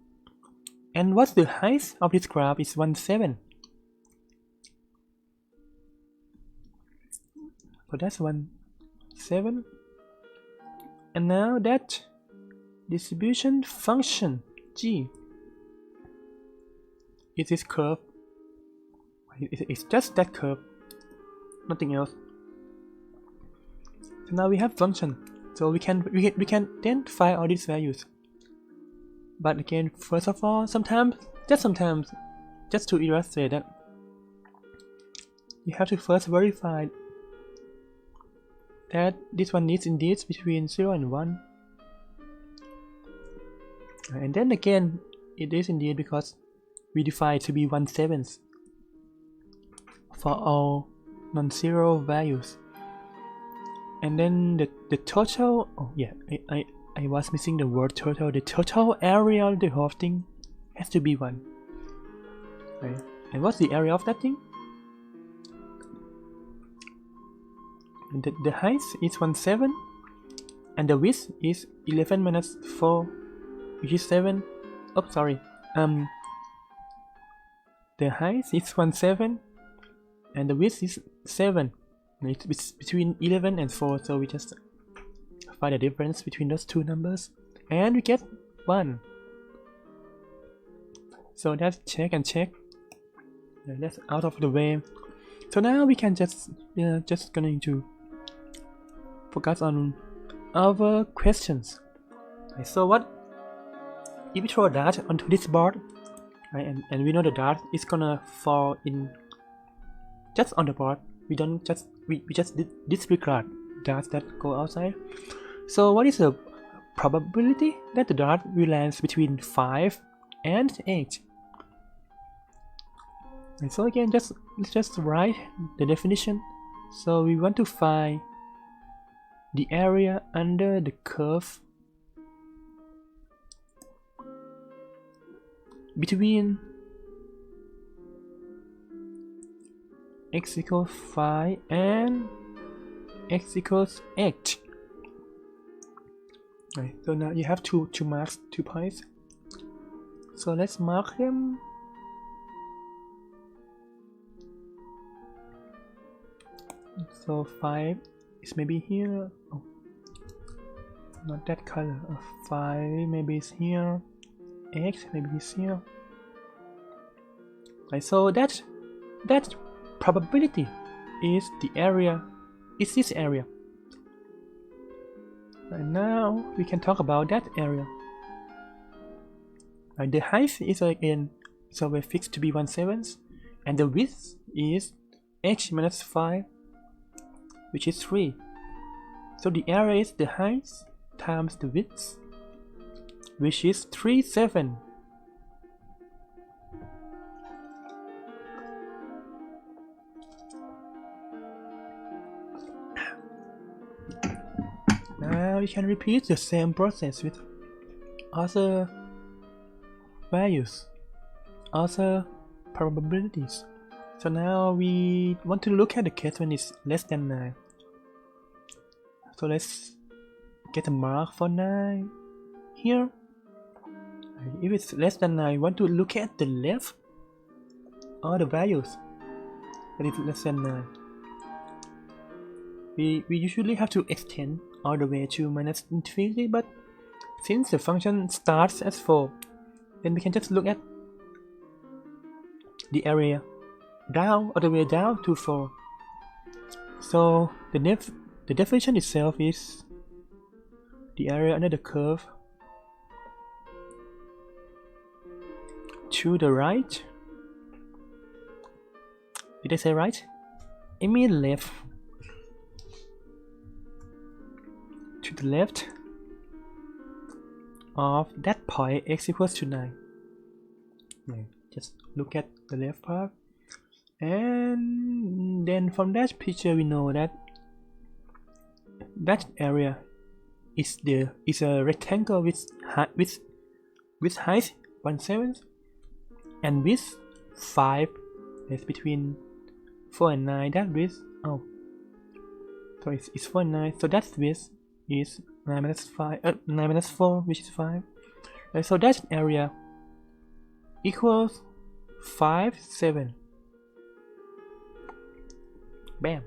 And what's the height of this graph is 1, 7. So that's 1, 7. And now that distribution function g is this curve. It's just that curve, nothing else. So now we have function, so we can then find all these values. But again, first of all, sometimes, just to illustrate that, you have to first verify that this one is indeed between 0 and 1. And then again, it is indeed because we define it to be 1/7 for all non-zero values. And then the total, oh yeah, I was missing the word total. The total area of the whole thing has to be 1. Right? And what's the area of that thing? And the height is 1, 7, and the width is 11 minus 4, which is 7. Oh, sorry. The height is 1, 7, and the width is 7. It's between 11 and 4, so we just find the difference between those two numbers, and we get 1. So that's check and check. That's out of the way. So now we can just going to focus on other questions. So what if we throw a dart onto this board, right? And we know the dart is gonna fall in just on the board. We just disregard darts that go outside. So what is the probability that the dart will land between 5 and 8? And so again, let's just write the definition. So we want to find the area under the curve between x equals 5 and x equals 8. Right, so now you have two marks, 2 points. So let's mark them. So 5 is maybe here. Oh, not that color. 5 maybe is here. X maybe is here. Right, so that probability is the area. It's this area. And now we can talk about that area. And the height is again, so we're fixed to be 1/7, and the width is h minus 5, which is 3. So the area is the height times the width, which is 3, 7. Now we can repeat the same process with other values, other probabilities. So now we want to look at the case when it's less than 9. So let's get a mark for 9 here. If it's less than 9, we want to look at the left, all the values that is less than 9. We usually have to extend all the way to minus infinity, but since the function starts as 4, then we can just look at the area down, all the way down to 4. So the definition itself is the area under the curve to the right. Did I say right? I mean left. To the left of that point x equals to 9. Just look at the left part, and then from that picture we know that that area is a rectangle with height 1/7 and width 5. It's between 4 and 9. That width, oh, so it's 4 and 9. So that width is 9 minus 5, 9 minus 4, which is 5. So that area equals 5, 7. Bam.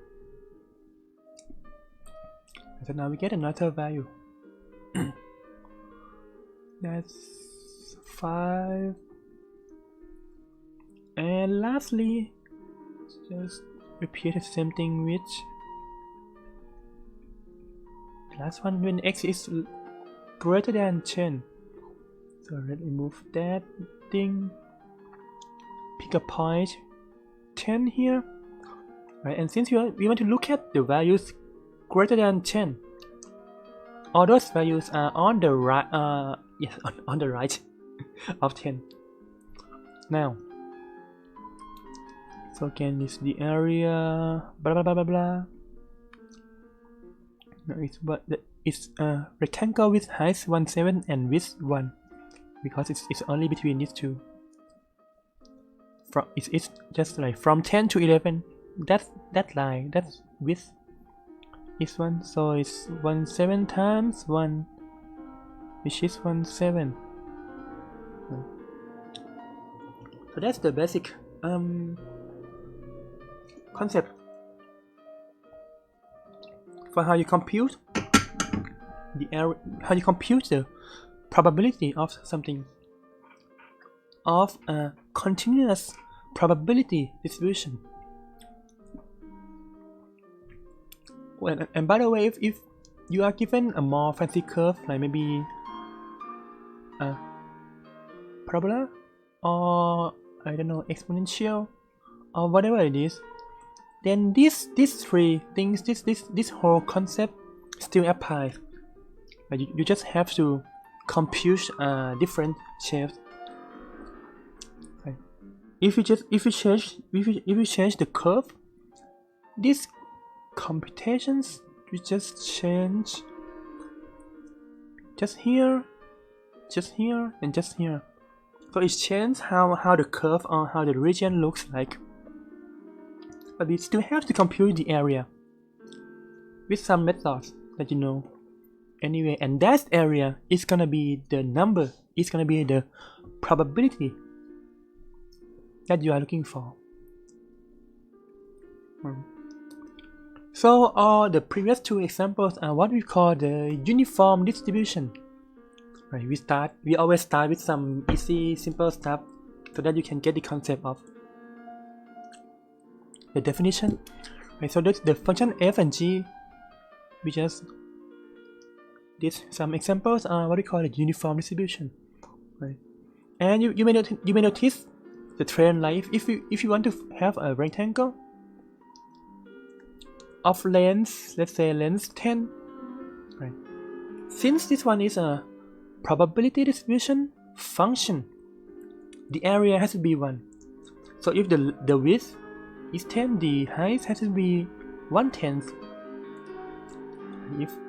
So now we get another value. That's 5. And lastly, just repeat the same thing with the last one when x is greater than 10. So let me move that thing. Pick a point 10 here. Right, and since we want to look at the values greater than 10, all those values are on the right. Yes, on the right of 10. Now, so again, it's the area. Blah blah blah blah blah. No, it's a rectangle with height 1/7 and width 1, because it's only between these two. From it's just like from 10 to 11. That line, that's width is 1, so it's 1/7 times 1, which is 1/7. So that's the basic concept for how you compute the area, how you compute the probability of something, of a continuous probability distribution. Well, and by the way, if you are given a more fancy curve, like maybe a parabola, or I don't know, exponential, or whatever it is, then these three things, this whole concept still applies. But you just have to compute different shapes. Okay. If you change the curve, these computations we just change just here, and just here. So it changes how the curve or how the region looks like. But we still have to compute the area with some methods that you know. Anyway, and that area is gonna be the number, it's gonna be the probability that you are looking for. So all the previous two examples are what we call the uniform distribution. Right, we always start with some easy, simple stuff so that you can get the concept of the definition. Right, so that's the function f and g. We just did some examples are what we call a uniform distribution. Right, and you may notice the trend line. If you want to have a rectangle of length, let's say length 10, right? Since this one is a probability distribution function, the area has to be 1. So if the width is 10, the height has to be 1/10.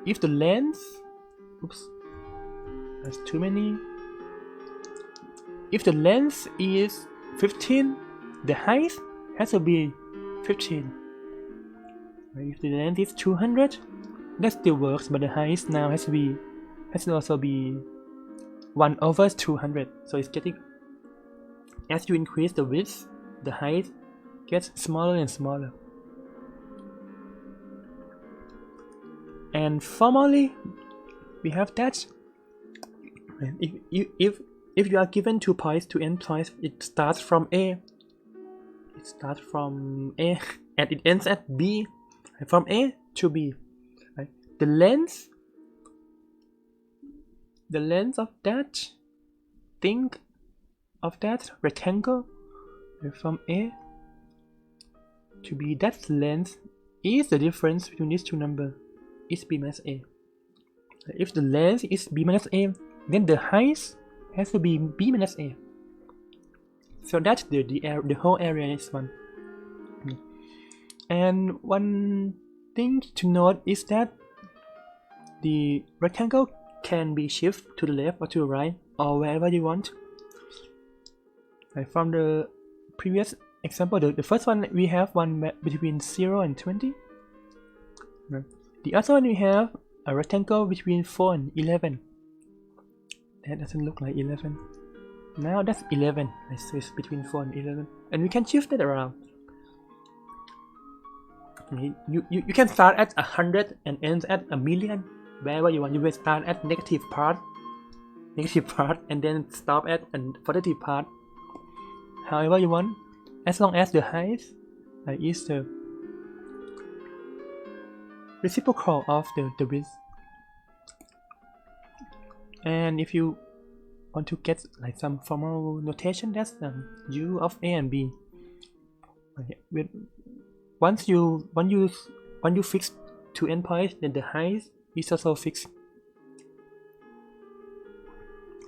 If the length, oops, that's too many. If the length is 15, the height has to be 15. If the length is 200, that still works, but the height now has to also be 1/200. So it's getting, as you increase the width, the height gets smaller and smaller. And formally, we have that. And if you are given 2 points to end points, it starts from A. It starts from A and it ends at B. From A to B, right? The length of that thing, of that rectangle, from A to B, that length is the difference between these two numbers, is B minus A. If the length is B minus A, then the height has to be B minus A. So that's the whole area is 1. And one thing to note is that the rectangle can be shifted to the left or to the right or wherever you want. From the previous example, the first one we have one between 0 and 20. The other one we have a rectangle between 4 and 11. That doesn't look like 11. Now that's 11. So it's between 4 and 11, and we can shift it around. You can start at 100 and end at 1,000,000. Wherever you want, you will start at negative part, and then stop at a positive part. However you want, as long as the height is the reciprocal of the width. And if you want to get like some formal notation, that's u of a and b. Once you fix two endpoints, then the height is also fixed.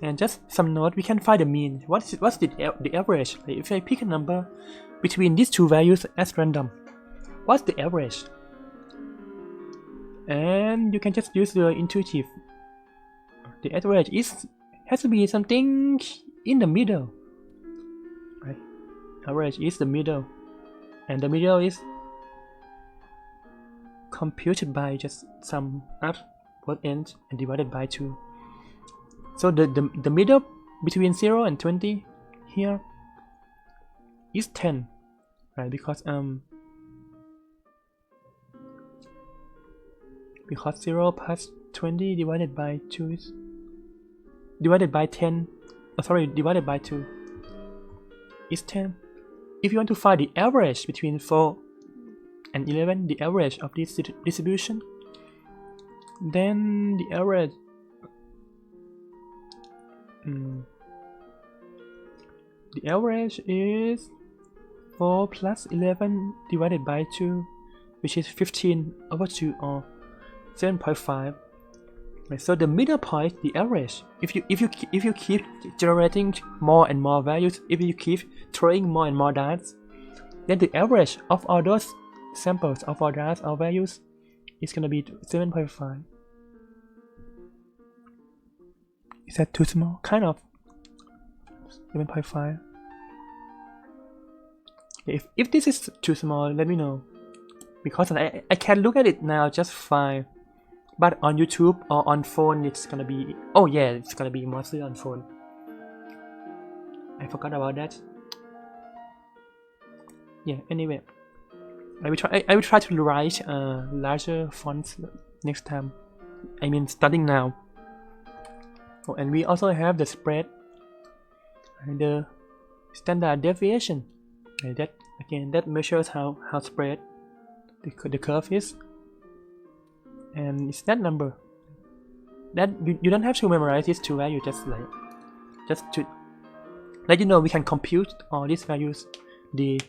And just some note, we can find the mean. What's the average? Like if I pick a number between these two values as random, what's the average? And you can just use the intuitive. The average has to be something in the middle. Right? Average is the middle, and the middle is computed by just sum up both ends and divided by 2. So the middle between 0 and 20 here is 10, right? Because 0 plus 20 divided by 2 is divided by 10. Divided by 2 is 10. If you want to find the average between 4 and 11, the average of this distribution, then the average is 4 plus 11 divided by 2, which is 15 over 2 or 7.5. Right, so the middle point, the average, if you keep generating more and more values, if you keep throwing more and more dots, then the average of all those samples of all dots or values is gonna be 7.5. Is that too small? Kind of. 7.5. If this is too small, let me know, because I can look at it now just fine. But on YouTube or on phone, it's gonna be, oh yeah, it's gonna be mostly on phone. I forgot about that. Yeah, anyway, I will try to write larger fonts next time. I mean, starting now. Oh, and we also have the spread and the standard deviation. That measures how spread the curve is. And it's that number that you don't have to memorize these two values, just to let you know we can compute all these values the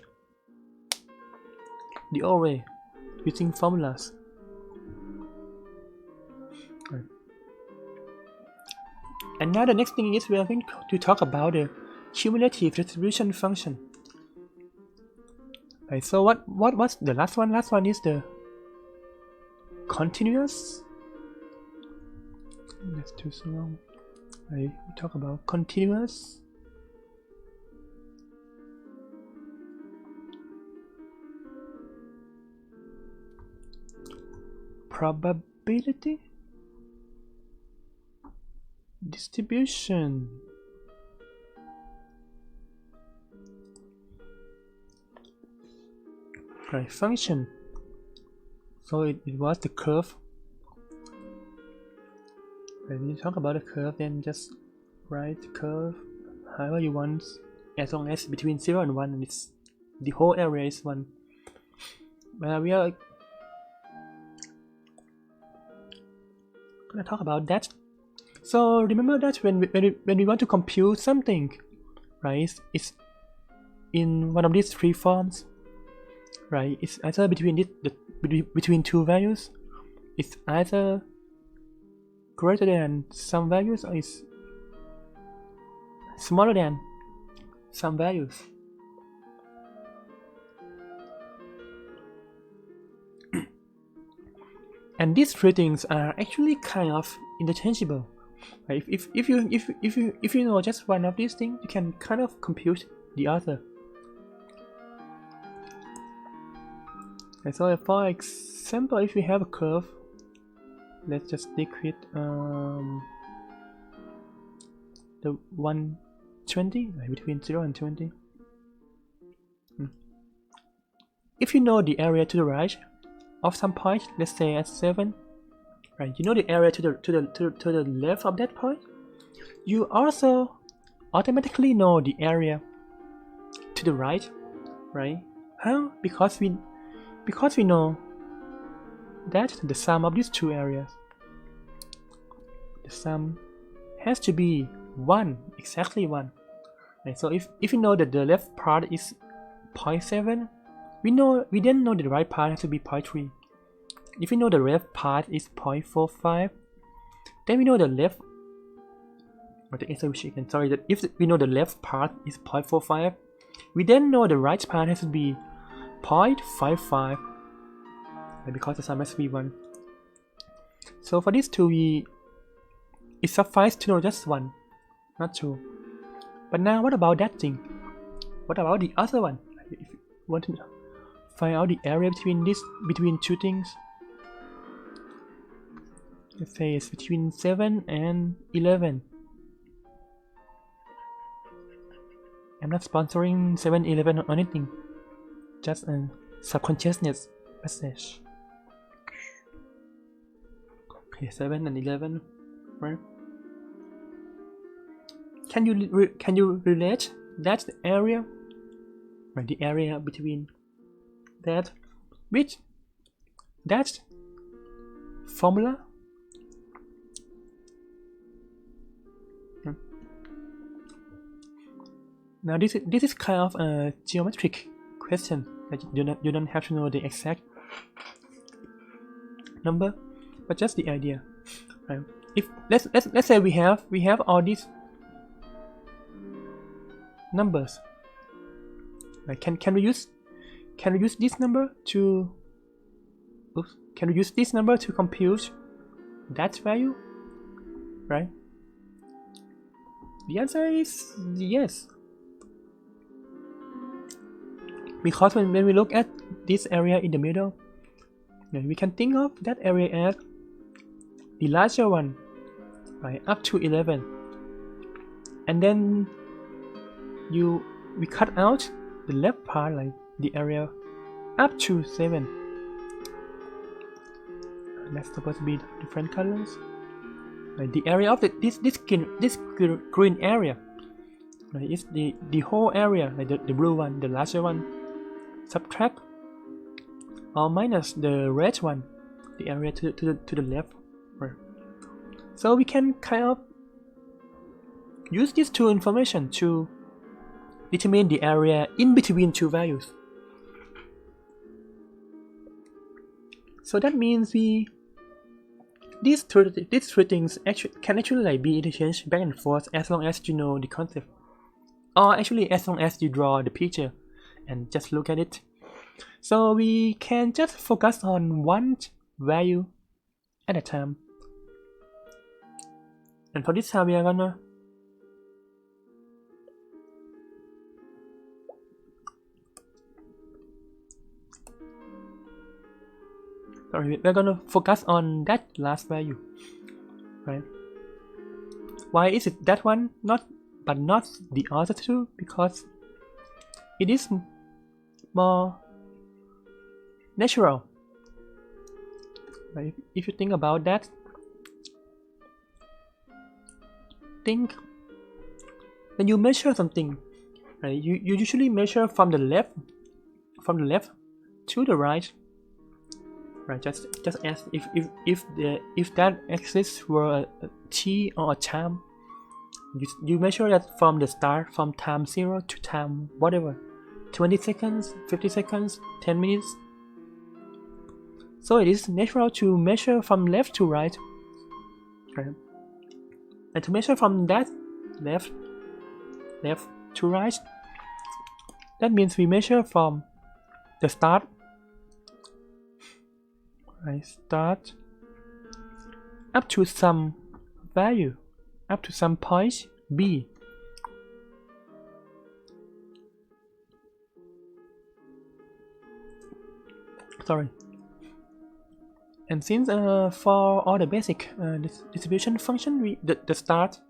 old way using formulas. Right. And now the next thing is we are going to talk about the cumulative distribution function. Right, so what's the last one? Last one is the continuous. That's too slow. I talk about continuous probability distribution. Right, function. So it was the curve. When you talk about the curve, then just write the curve however you want, as long as between 0 and 1, and it's the whole area is 1. But we are gonna talk about that. So remember that when we want to compute something, right, it's in one of these three forms, right? It's either between two values, it's either greater than some values or is smaller than some values. And these three things are actually kind of interchangeable. Right? If you know just one of these things, you can kind of compute the other. And so for example, if we have a curve, let's just stick with the 120, like between 0 and 20. If you know the area to the right of some point, let's say at 7, right? You know the area to the left of that point. You also automatically know the area to the right, right? How? Because we know that the sum of these two areas, the sum has to be 1, exactly 1. Right? So if you know that the left part is 0.7, we then know that the right part has to be 0.3. If we know the left part is 0.45, then we know the left, or the answer again, sorry, that if we know the left part is 0.45, we then know the right part has to be 0.55, because the sum has to be 1. So for these two, it suffices to know just 1, not 2. But now what about that thing? What about the other one? If you want to find out the area between two things, let's say it's between 7 and 11. I'm not sponsoring 7-Eleven or anything, just a subconsciousness message. Okay, 7 and 11, right? Can you relate that area, right? The area between that with that formula? Now this is kind of a geometric question. Like you don't have to know the exact number, but just the idea. Right? If let's say we have all these numbers. Like can we use this number to compute that value? Right? The answer is yes. Because when we look at this area in the middle, we can think of that area as the larger one, right, up to 11, and then we cut out the left part, like the area up to 7. That's supposed to be different colors. Like the area of this green area, right, is the whole area, like the blue one, the larger one. Subtract or minus the red one, the area to the left. Right. So we can kind of use these two information to determine the area in between two values. So that means these three things can actually like be interchanged back and forth as long as you know the concept, or actually as long as you draw the picture and just look at it. So we can just focus on one value at a time. And for this time we are gonna focus on that last value, right? Why is it that one but not the other two? Because it is more natural. Right? If you think about that, think when you measure something, right? You usually measure from the left to the right, right? Just as if that axis were a t or a time, you measure that from the start, from time 0 to time whatever, 20 seconds, 50 seconds, 10 minutes. So it is natural to measure from left to right, right? And to measure from that left to right, that means we measure from the start, right? Start up to some value, up to some point b. Sorry. And since for all the basic distribution function, the start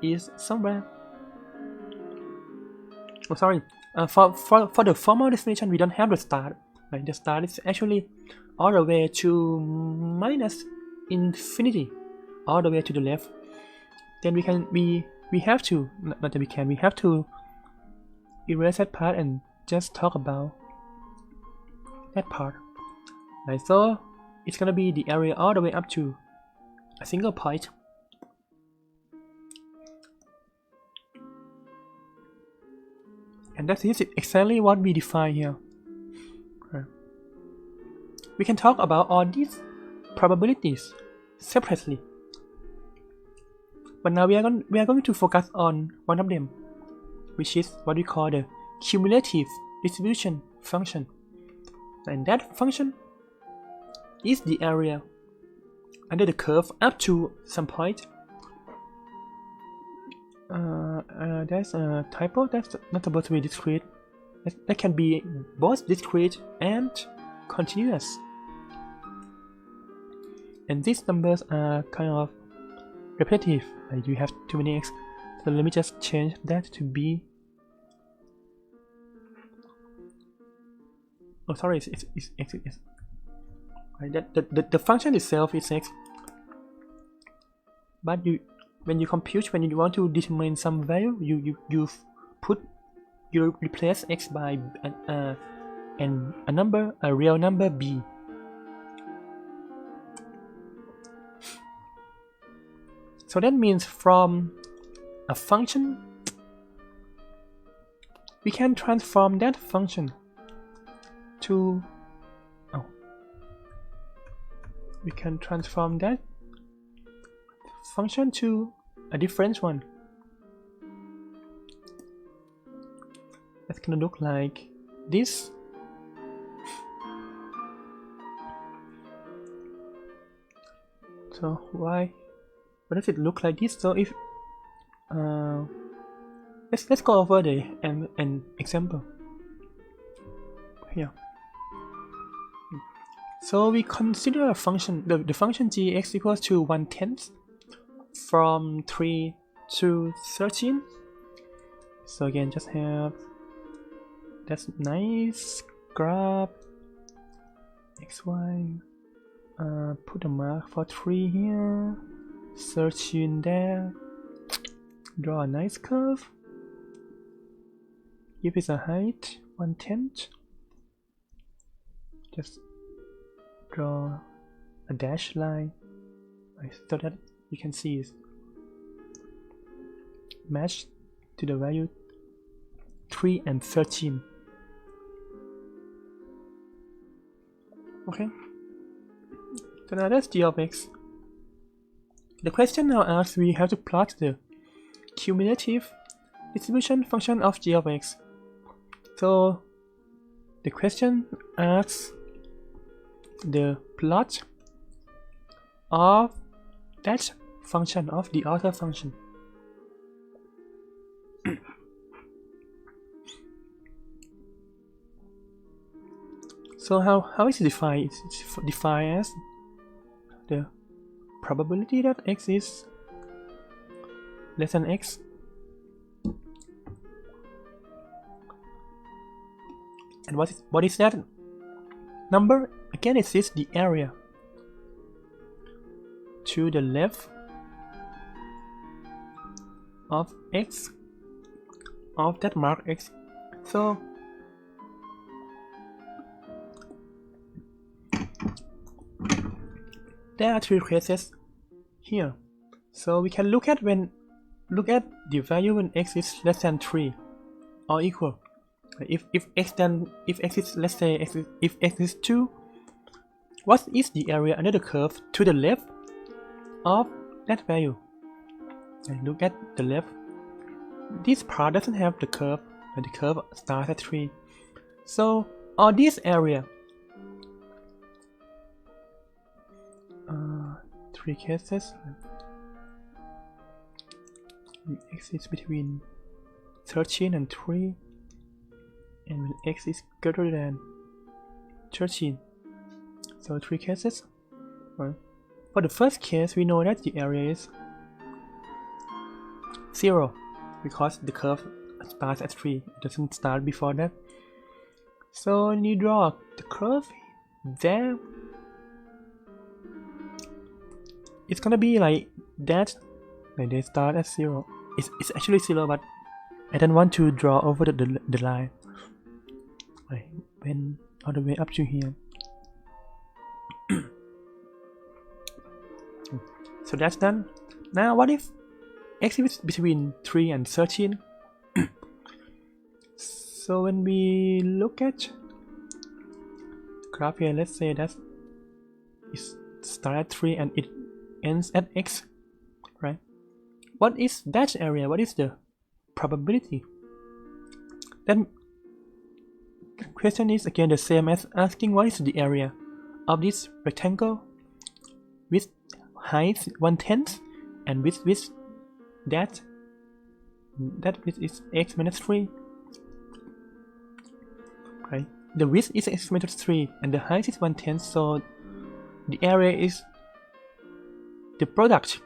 is somewhere. Oh, sorry. For the formal definition, we don't have the start. Right? The start is actually all the way to minus infinity, all the way to the left. Then we have to we have to erase that part and just talk about that part. Right? So it's gonna be the area all the way up to a single point. And that is exactly what we define here. Okay. We can talk about all these probabilities separately, but now we are going to focus on one of them, which is what we call the cumulative distribution function. And that function is the area under the curve up to some point. That's a typo. That's not supposed to be discrete. That can be both discrete and continuous. And these numbers are kind of repetitive. You have too many x. So let me just change that to b. Oh, sorry, it's x. Right, the function itself is x. But when you want to determine some value, you replace x by a real number b. So that means from a function, we can transform that function to a different one. That's gonna look like this. So why does it look like this? So if let's go over an example here. So we consider a function, the function gx equals to 1/10 from 3 to 13. So again, just have that's nice graph xy. Put a mark for 3 here, 13 there. Draw a nice curve. Give it a height 1/10. Just draw a dash line so that you can see it match to the value 3 and 13. Okay, so now that's g of x. The question now asks, we have to plot the cumulative distribution function of g of x. So the question asks the plot of that function, of the other function. So how is it defined? It's defined as the probability that x is less than x and what is that number? Again, it is the area to the left of x, of that mark x. So there are 3 cases here. So we can look at the value when x is less than 3 or equal. If x is, let's say if x is 2, what is the area under the curve to the left of that value? And look at the left. This part doesn't have the curve, and the curve starts at 3. So on this area, 3 cases. X is between 13 and 3, and when x is greater than 13. So 3 cases. Right. For the first case, we know that the area is 0 because the curve starts at 3. It doesn't start before that. So when you draw the curve there, it's gonna be like that. Like they start at 0. It's actually 0, but I don't want to draw over the line. Like when all the way up to here. So that's done. Now what if x is between 3 and 13? So when we look at the graph here, let's say that it starts at 3 and it ends at x, right? What is that area? What is the probability? Then the question is again the same as asking what is the area of this rectangle with height 1/10 and width that width is x minus 3. Right? The width is x minus 3 and the height is 1/10, so the area is the product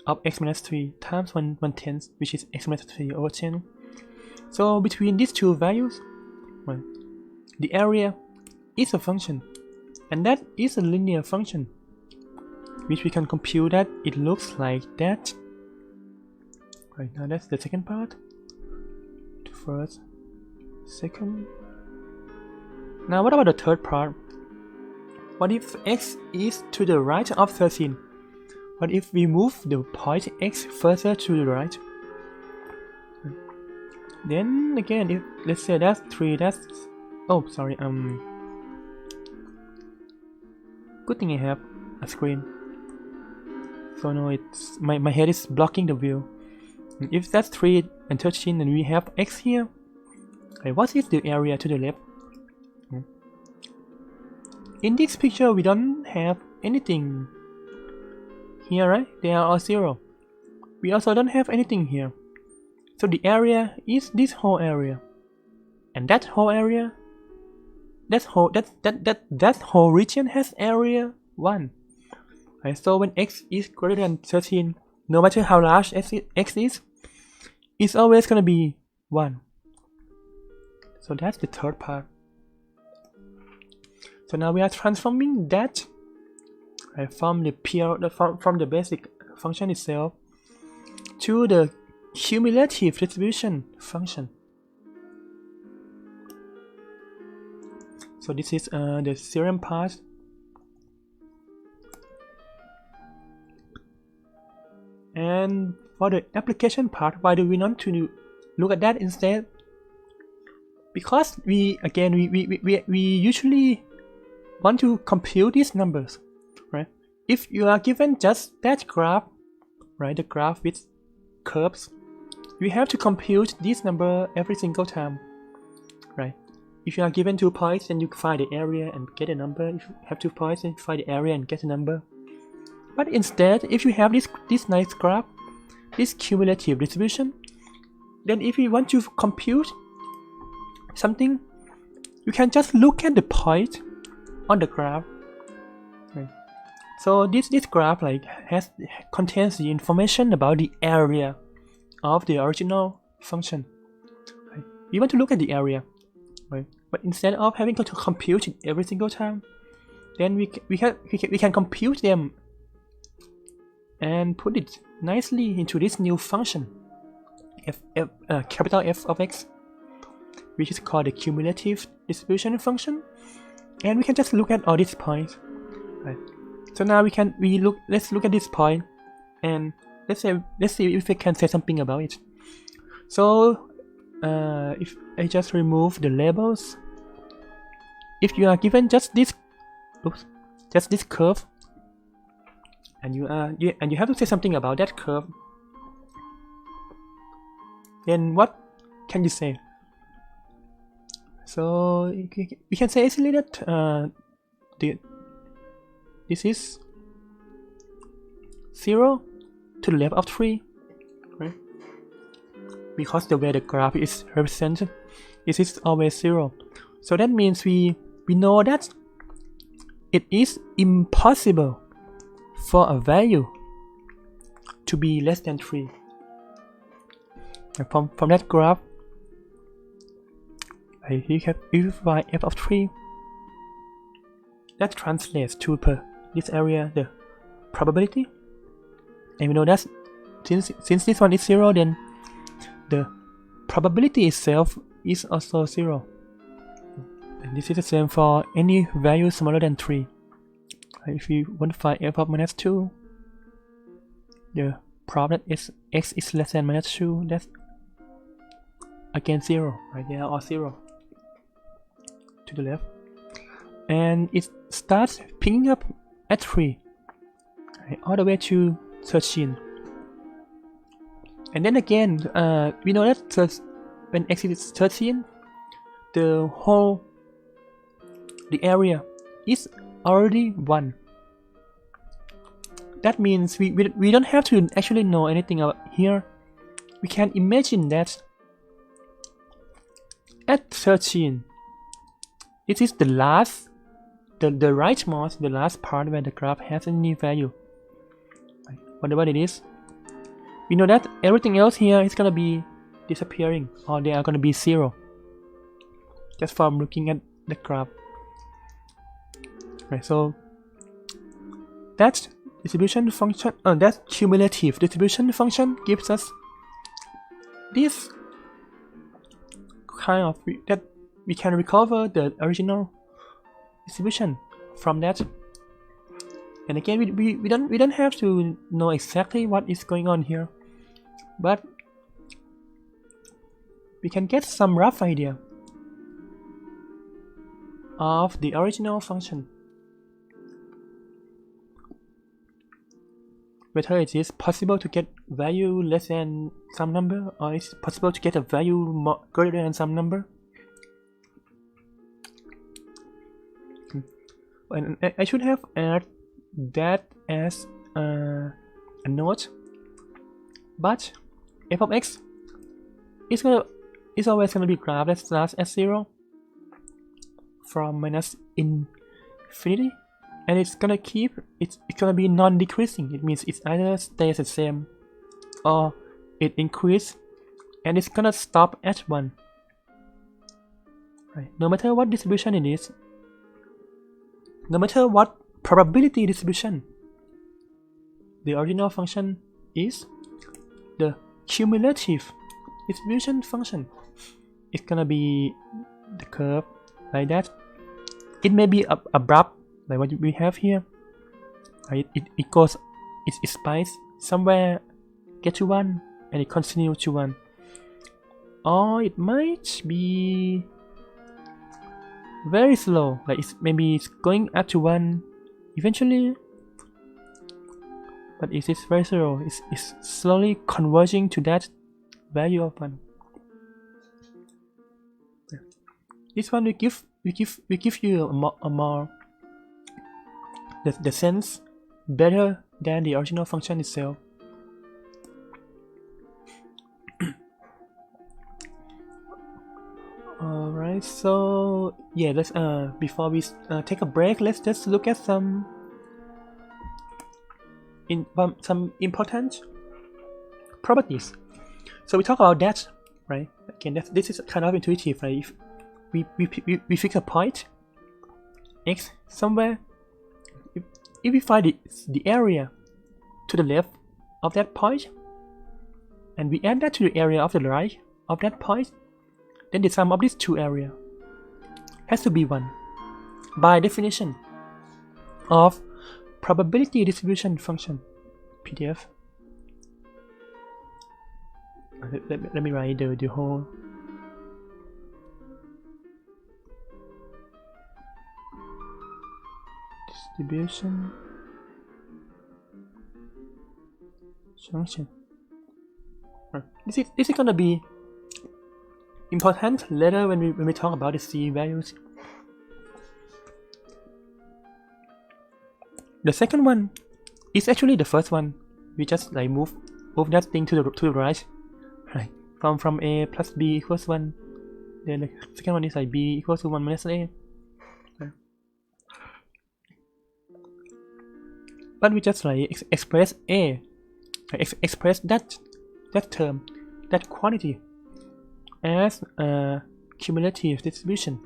of x minus 3 times 1/10, which is x minus 3 over 10. So between these two values, well, the area is a function, and that is a linear function, which we can compute that it looks like that. Right, now that's the second part. The first, second. Now what about the third part? What if x is to the right of 13? What if we move the point x further to the right? Then again, if let's say that's 3, that's oh sorry, good thing I have a screen. So no, it's my head is blocking the view. If that's 3 and 13 and we have x here, okay, what is the area to the left? In this picture we don't have anything here, right? They are all 0. We also don't have anything here. So the area is this whole area. And that whole area, that whole region has area 1. Right, so when x is greater than 13, no matter how large x is, it's always gonna be 1. So that's the third part. So now we are transforming that, right, from the basic function itself to the cumulative distribution function. So this is the theorem part. And for the application part, why do we not to look at that instead? Because we usually want to compute these numbers, right? If you are given just that graph, right, the graph with curves, you have to compute this number every single time, right? If you are given 2 points, then you find the area and get a number. If you have 2 points, then you find the area and get a number. But instead, if you have this nice graph, this cumulative distribution, then if you want to compute something, you can just look at the point on the graph. Right. So this graph like contains the information about the area of the original function. Right. We want to look at the area, right? But instead of having to compute it every single time, then we can compute them and put it nicely into this new function, capital F of x, which is called the cumulative distribution function, and we can just look at all these points. Right. So now let's look at this point, and let's see if we can say something about it. So if I just remove the labels, if you are given just this curve, and you have to say something about that curve, then what can you say? So we can say easily that this is 0 to the left of 3, right? Because the way the graph is represented, it is always 0. So that means we know that it is impossible for a value to be less than 3. And from that graph, you have by f of 3. That translates to per this area the probability, and we know that since this one is 0, then the probability itself is also 0. And this is the same for any value smaller than 3. If you want to find f of minus 2, the problem is x is less than minus 2, that's again 0, right? They are all 0 to the left. And it starts picking up at 3, right, all the way to 13. And then again, we know that when x is 13, the area is already 1. That means we don't have to actually know anything about here. We can imagine that at 13, this is the last, the rightmost, the last part where the graph has any value, whatever it is. We know that everything else here is gonna be disappearing, or they are gonna be 0, just from looking at the graph. Right, so that distribution function, that cumulative distribution function gives us this kind of that we can recover the original distribution from that. And again, we don't have to know exactly what is going on here, but we can get some rough idea of the original function, whether it is possible to get value less than some number, or it's possible to get a value greater than some number. And I should have added that as a note, but f of x is always gonna be graph that starts at 0 from minus infinity, and it's gonna keep it's gonna be non-decreasing. It means it either stays the same or it increases, and it's gonna stop at 1. Right? No matter what distribution it is, no matter what probability distribution the original function is, the cumulative distribution function is gonna be the curve like that. It may be abrupt, like what we have here. It goes, it spikes somewhere, get to 1, and it continues to 1. Or it might be very slow, like maybe it's going up to 1 eventually, but it is very slow. It's slowly converging to that value of 1. This one we give you a more the sense better than the original function itself. Alright, so yeah, let's before we take a break, let's just look at some important properties. So we talk about that, right? Again, this is kind of intuitive, right? If we fix a point x somewhere, if we find the area to the left of that point, and we add that to the area of the right of that point, then the sum of these two areas has to be 1 by definition of probability distribution function, PDF. Let me write the whole distribution function. This is gonna be important later when we talk about the C values. The second one is actually the first one we just like move that thing to the right, right? From a plus b equals 1. Then the second one is like b equals to 1 minus a. Okay. But we just like express a, express that term, that quantity, as a cumulative distribution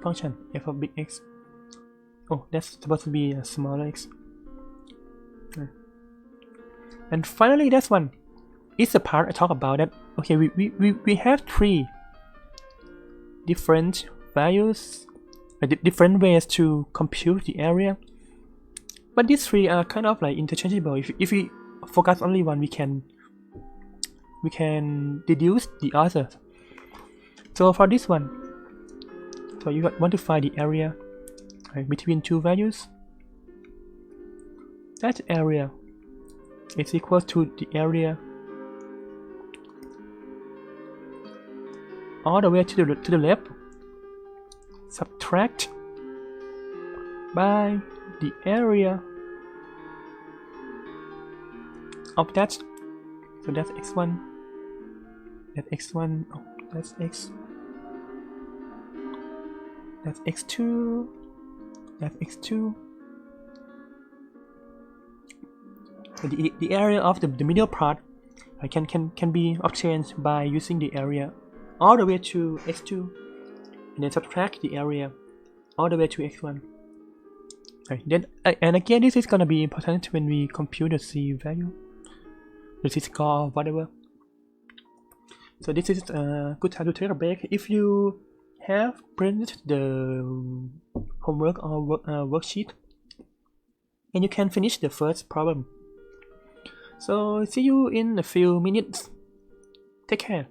function f of big X. Oh, that's supposed to be a smaller x. And finally, this one is the part I talk about that. Okay, we have 3 different values, different ways to compute the area, but these 3 are kind of like interchangeable. If we focus only one, we can deduce the other. So for this one, so you want to find the area, right, between 2 values. That area is equal to the area all the way to the left, subtract by the area of that. So that's x1, that's x1, oh, that's x, that's x2, that's x2. So the area of the middle part can be obtained by using the area all the way to x2, and then subtract the area all the way to x1. Right, then and again, this is gonna be important when we compute the c value, the c score, whatever. So this is a good time to take a break. If you have printed the homework or worksheet, and you can finish the first problem. So see you in a few minutes. Take care.